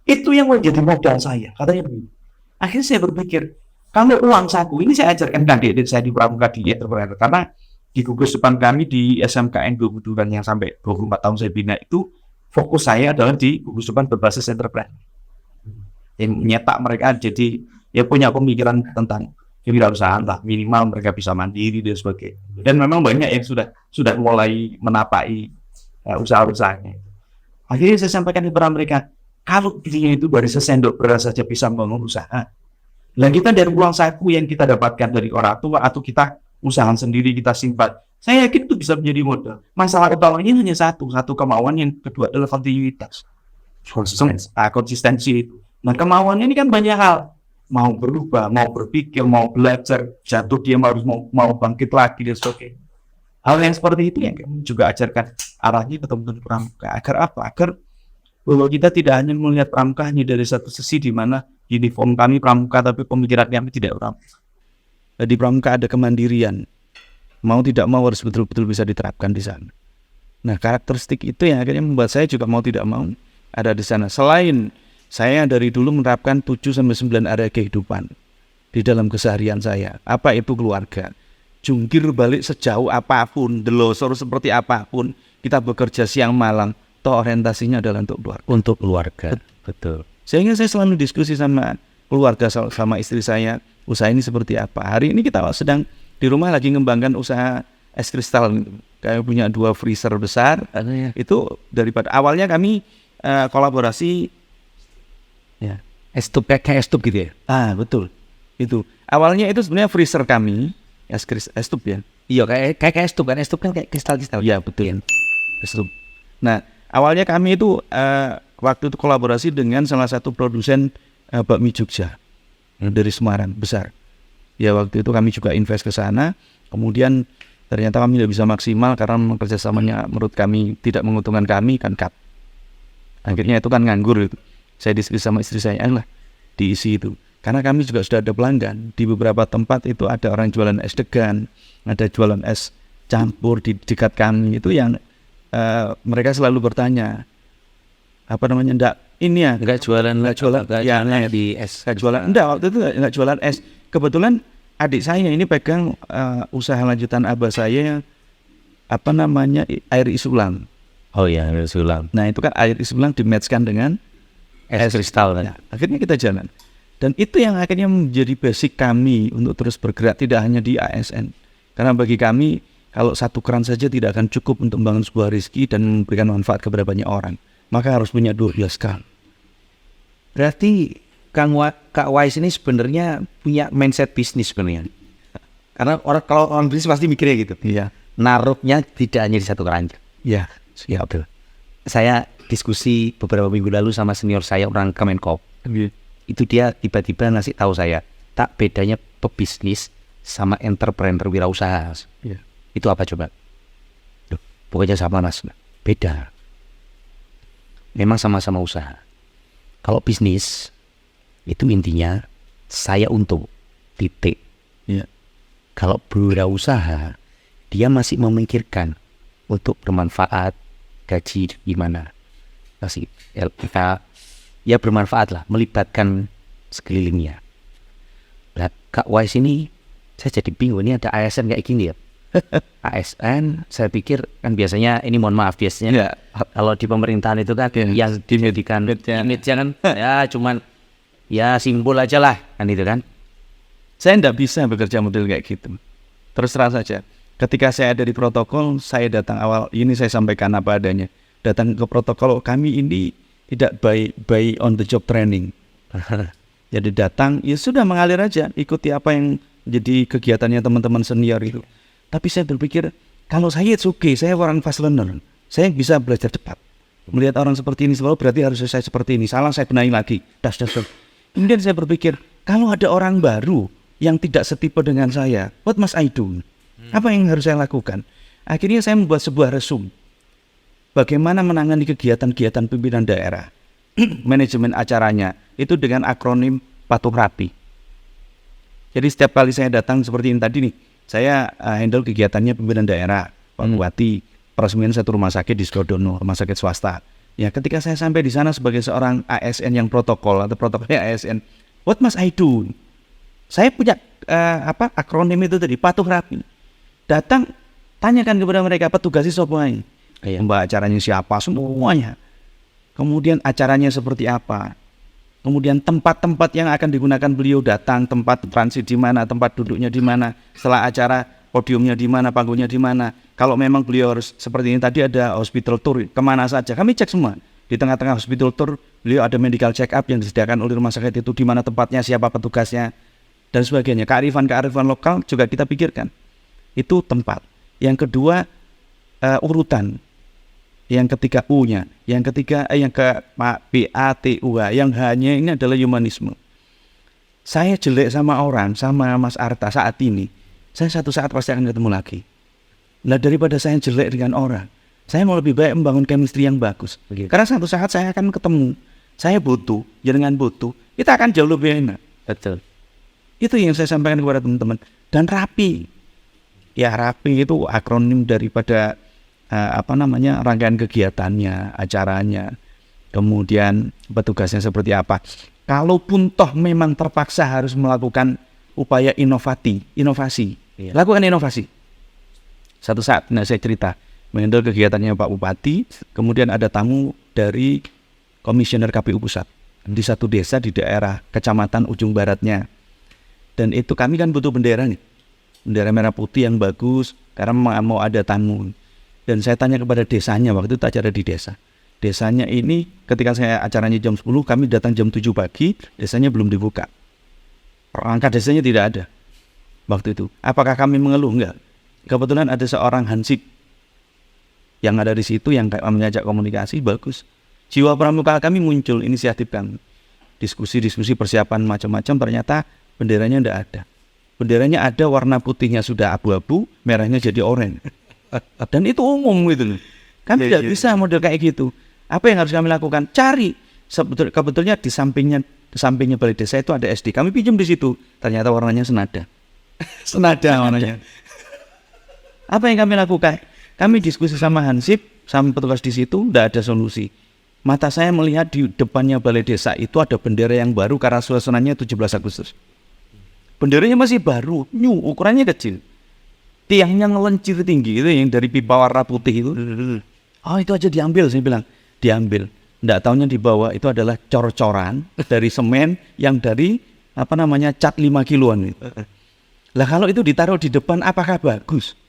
Itu yang menjadi modal saya. Katanya begitu. Akhirnya saya berpikir, kalau uang saku ini saya ajarkan adik-adik saya di Pramuka di entrepreneur, karena di gugus depan kami di SMKN Guguduran yang sampai 24 tahun saya bina itu, fokus saya adalah di gugus depan berbasis entrepreneur. Yang menyetak mereka jadi ya punya pemikiran tentang kewirausahaan lah, minimal mereka bisa mandiri dan sebagainya. Dan memang banyak yang sudah mulai menapai usaha-usahanya. Akhirnya saya sampaikan kepada mereka, kalau dirinya itu dari sesendok beras saja bisa membangun usaha, dan kita dari uang saku yang kita dapatkan dari orang tua atau kita usaha sendiri kita simpan, saya yakin itu bisa menjadi modal. Masalah utamanya hanya satu kemauan, yang kedua adalah kontinuitas, konsistensi itu. Nah, kemauannya ini kan banyak hal, mau berubah, mau berpikir, mau belajar, jatuh dia mau bangkit lagi dan sebagainya. Hal yang seperti itu yang kami juga ajarkan arahnya ke teman-teman Pramuka. Agar apa? Agar bahwa kita tidak hanya melihat Pramuka hanya dari satu sisi di mana uniform kami Pramuka, tapi pemikiran kami tidak Pramuka. Di Pramuka ada kemandirian. Mau tidak mau harus betul-betul bisa diterapkan di sana. Nah, karakteristik itu yang akhirnya membuat saya juga mau tidak mau ada di sana. Selain saya dari dulu menerapkan 7-9 area kehidupan di dalam keseharian saya. Apa itu keluarga? Jungkir balik sejauh apapun, delosor seperti apapun, kita bekerja siang malam, toh orientasinya adalah untuk keluarga. Betul. Sehingga saya selalu diskusi sama keluarga, sama istri saya, usaha ini seperti apa. Hari ini kita sedang di rumah lagi ngembangkan usaha es kristal. Kami punya 2 freezer besar. Itu daripada awalnya kami kolaborasi ya, es tub gitu ya. Betul. Itu awalnya itu sebenarnya freezer kami es tub ya. Iya, kayak es tub kan kayak kristal. Iya, betul. Es tub. Nah, awalnya kami itu waktu itu kolaborasi dengan salah satu produsen bakmi Jogja dari Semarang besar. Ya, waktu itu kami juga invest ke sana. Kemudian ternyata kami tidak bisa maksimal karena kerjasamanya menurut kami tidak menguntungkan kami, kan cut. Akhirnya itu kan nganggur itu. Saya diskusi sama istri saya lah diisi itu. Karena kami juga sudah ada pelanggan di beberapa tempat, itu ada orang jualan es degan, ada jualan es campur di dekat kami itu yang mereka selalu bertanya enggak jualan di es, enggak jualan, enggak, waktu itu enggak jualan es. Kebetulan adik saya ini pegang usaha lanjutan abah saya air isulang. Oh iya, air isulang. Nah, itu kan air isulang di-matchkan dengan es kristal. Nah, akhirnya kita jalan. Dan itu yang akhirnya menjadi basic kami untuk terus bergerak, tidak hanya di ASN. Karena bagi kami, kalau satu keran saja tidak akan cukup untuk membangun sebuah rezeki dan memberikan manfaat kepada banyak orang. Maka harus punya 12 keran. Berarti Kak Wais ini sebenarnya punya mindset bisnis sebenarnya. Karena kalau orang bisnis pasti mikirnya gitu. Iya. Naruhnya tidak hanya di satu keranjang. Iya, betul. Saya diskusi beberapa minggu lalu sama senior saya, orang Kemenkop. Itu dia tiba-tiba ngasih tahu saya, tak bedanya pebisnis sama entrepreneur wirausaha. Yeah. Itu apa coba? Loh, pokoknya sama mas, beda. Memang sama-sama usaha. Kalau bisnis itu intinya saya untung, titik. Yeah. Kalau berwirausaha dia masih memikirkan untuk bermanfaat, gaji gimana, masih kita ya bermanfaat lah, melibatkan sekelilingnya. Nah, Kak Wais ini saya jadi bingung, ini ada ASN kayak gini ya. ASN saya pikir kan biasanya ini, mohon maaf, biasanya kalau di pemerintahan itu kan yang dimedikan image kan ya cuman ya simbol aja lah kan, itu kan. Saya tidak bisa bekerja model kayak gitu, terus terang saja. ketika saya ada di protokol, saya datang awal ini saya sampaikan apa adanya. Datang ke protokol, kami ini tidak by on the job training. Jadi datang, ya sudah mengalir aja, ikuti apa yang jadi kegiatannya teman-teman senior itu. Tapi saya berpikir, kalau saya it's okay, saya orang fast learner, saya bisa belajar cepat. Melihat orang seperti ini selalu berarti harus saya seperti ini. Salah saya benahi lagi. Das. Kemudian saya berpikir, kalau ada orang baru yang tidak setipe dengan saya, what must I do? Apa yang harus saya lakukan? Akhirnya saya membuat sebuah resume. Bagaimana menangani kegiatan-kegiatan pimpinan daerah. Manajemen acaranya. Itu dengan akronim patuh rapi. Jadi setiap kali saya datang seperti ini tadi nih, saya handle kegiatannya pimpinan daerah, Pak Bupati, peresmian satu rumah sakit di Sukodono, rumah sakit swasta. Ya, ketika saya sampai di sana sebagai seorang ASN yang protokol atau protokolnya ASN, what must I do? Saya punya akronim itu tadi, patuh rapi. Datang, tanyakan kepada mereka petugasnya siapa, Mbak acaranya siapa, semuanya. Kemudian acaranya seperti apa? Kemudian tempat-tempat yang akan digunakan beliau datang, tempat transit di mana, tempat duduknya di mana, setelah acara podiumnya di mana, panggungnya di mana. Kalau memang beliau harus seperti ini tadi ada hospital tour, kemana saja kami cek semua. Di tengah-tengah hospital tour beliau ada medical check up yang disediakan oleh rumah sakit itu, di mana tempatnya, siapa petugasnya dan sebagainya. Kearifan lokal juga kita pikirkan. Itu tempat. Yang kedua urutan. Yang ketiga U-nya, yang ketiga yang ke BATUH, yang hanya ini adalah humanisme. Saya jelek sama orang, sama Mas Arta saat ini, saya satu saat pasti akan ketemu lagi. Nah, daripada saya jelek dengan orang, saya mau lebih baik membangun chemistry yang bagus. Begitu. Karena satu saat saya akan ketemu, saya butuh, jangan butuh, kita akan jauh lebih enak. Betul. Itu yang saya sampaikan kepada teman-teman. Dan rapi. Ya, rapi itu akronim daripada rangkaian kegiatannya, acaranya, kemudian petugasnya seperti apa. Kalaupun toh memang terpaksa harus melakukan upaya inovasi, lakukan inovasi. Satu saat, saya cerita, menghandle kegiatannya Pak Bupati, kemudian ada tamu dari Komisioner KPU Pusat di satu desa di daerah kecamatan ujung baratnya. Dan itu kami kan butuh bendera nih, bendera merah putih yang bagus, karena mau ada tamu. Dan saya tanya kepada desanya, waktu itu acara di desa. Desanya ini ketika saya acaranya jam 10, kami datang jam 7 pagi, desanya belum dibuka. Perangkat desanya tidak ada waktu itu. Apakah kami mengeluh? Enggak. Kebetulan ada seorang hansip yang ada di situ yang mengajak komunikasi, bagus. Jiwa pramuka kami muncul, inisiatif kami. Diskusi persiapan macam-macam, ternyata benderanya enggak ada. Benderanya ada, warna putihnya sudah abu-abu, merahnya jadi oranye. Dan itu umum gitu loh. Kami tidak bisa model kayak gitu. Apa yang harus kami lakukan? Cari. Kebetulan di sampingnya balai desa itu ada SD. Kami pinjam di situ. Ternyata warnanya senada. Senada warnanya. Apa yang kami lakukan? Kami diskusi sama hansip, sama petugas di situ, tidak ada solusi. Mata saya melihat di depannya balai desa itu ada bendera yang baru karena suasananya 17 Agustus. Benderanya masih baru, ukurannya kecil. Tiangnya ngelencir tinggi itu yang dari pipa warna putih itu. Oh, itu aja diambil, saya bilang. Diambil. Nggak taunya di bawah itu adalah cor-coran dari semen yang dari cat 5 kiloan itu. Lah kalau itu ditaruh di depan apakah bagus?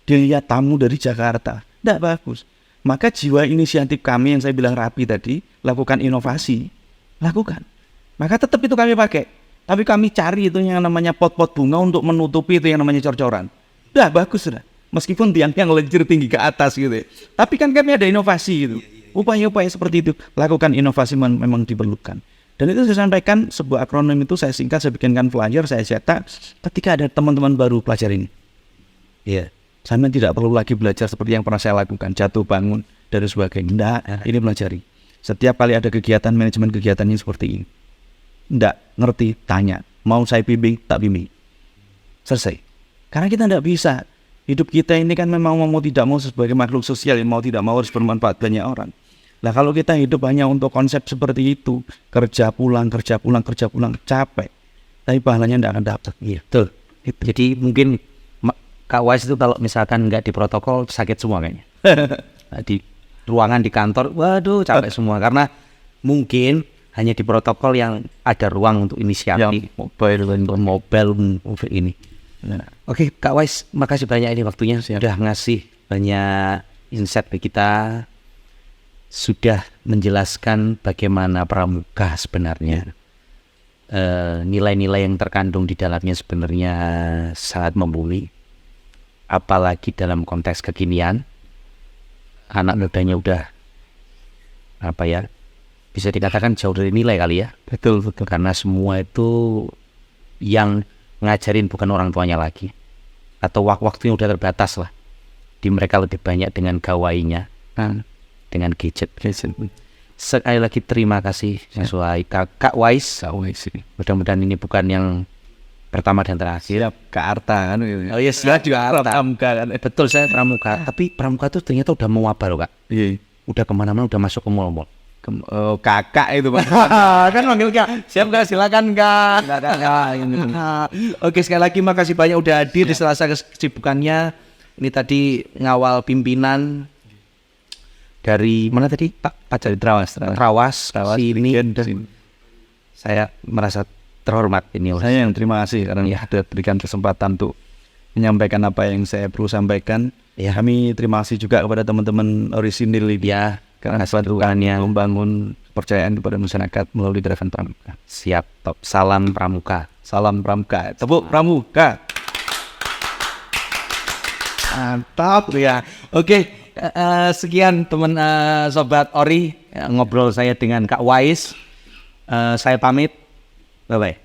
Dilihat tamu dari Jakarta, nggak bagus. Maka jiwa inisiatif kami yang saya bilang rapi tadi, lakukan inovasi, lakukan. Maka tetap itu kami pakai. Tapi kami cari itu yang namanya pot-pot bunga untuk menutupi itu yang namanya cor-coran. Udah bagus sudah. Meskipun tiangnya ngelencir tinggi ke atas gitu. Tapi kan kami ada inovasi gitu. Upaya-upaya seperti itu. Lakukan inovasi memang diperlukan. Dan itu saya sampaikan sebuah akronim itu saya singkat, saya bikinkan flyer, saya cetak ketika ada teman-teman baru pelajar ini. Iya. Saya tidak perlu lagi belajar seperti yang pernah saya lakukan. Jatuh, bangun, dan sebagainya. Nggak, ini pelajari. Setiap kali ada kegiatan, manajemen kegiatannya seperti ini. Nggak ngerti, tanya. Mau saya bimbing, tak bimbing. Selesai. Karena kita nggak bisa. Hidup kita ini kan memang mau tidak mau sebagai makhluk sosial yang mau tidak mau harus bermanfaat banyak orang. Nah kalau kita hidup hanya untuk konsep seperti itu, kerja pulang, capek. Tapi pahalanya nggak akan dapat. Iya, betul. Jadi mungkin Kak Wais itu kalau misalkan nggak di protokol sakit semua kayaknya. Di ruangan di kantor, waduh capek semua. Karena mungkin hanya di protokol yang ada ruang untuk inisiatif, mobile ini. Oke, Kak Wais, makasih banyak ini waktunya sudah ngasih banyak insight bagi kita, sudah menjelaskan bagaimana pramuka sebenarnya. Nilai-nilai yang terkandung di dalamnya sebenarnya sangat mumpuni, apalagi dalam konteks kekinian. Anak mudanya udah bisa dikatakan jauh dari nilai kali ya. Betul. Karena semua itu yang ngajarin bukan orang tuanya lagi, atau waktunya udah terbatas lah. Di mereka lebih banyak dengan gawainya, dengan gadget. Sekali lagi terima kasih sesuai Kak Wais. Mudah-mudahan ini bukan yang pertama dan terakhir. Kak Arta kan. Oh yes, juga Arta. Pramuka kan. Betul, saya pramuka. Tapi pramuka itu ternyata udah mewabah loh, Kak. Iya. Udah kemana-mana, udah masuk ke mall-mall. Kakak itu Pak. Kan manggil Kak. Siap Kak, silakan Kak. Oke, sekali lagi makasih banyak udah hadir di sela-sela kesibukannya. Ini tadi ngawal pimpinan dari mana tadi Pak? Dari Trawas. Sini. Saya merasa terhormat ini. Saya yang terima kasih karena sudah berikan kesempatan untuk menyampaikan apa yang saya perlu sampaikan. Ya. Kami terima kasih juga kepada teman-teman Orisinil ini. Ya. Karena bantuannya membangun kepercayaan kepada masyarakat melalui Gerakan Pramuka. Siap, top. Salam Pramuka. Salam Pramuka. Tepuk Pramuka. Mantap ya. Oke, sekian teman sobat Ori, ngobrol saya dengan Kak Wais. Saya pamit. Bye bye.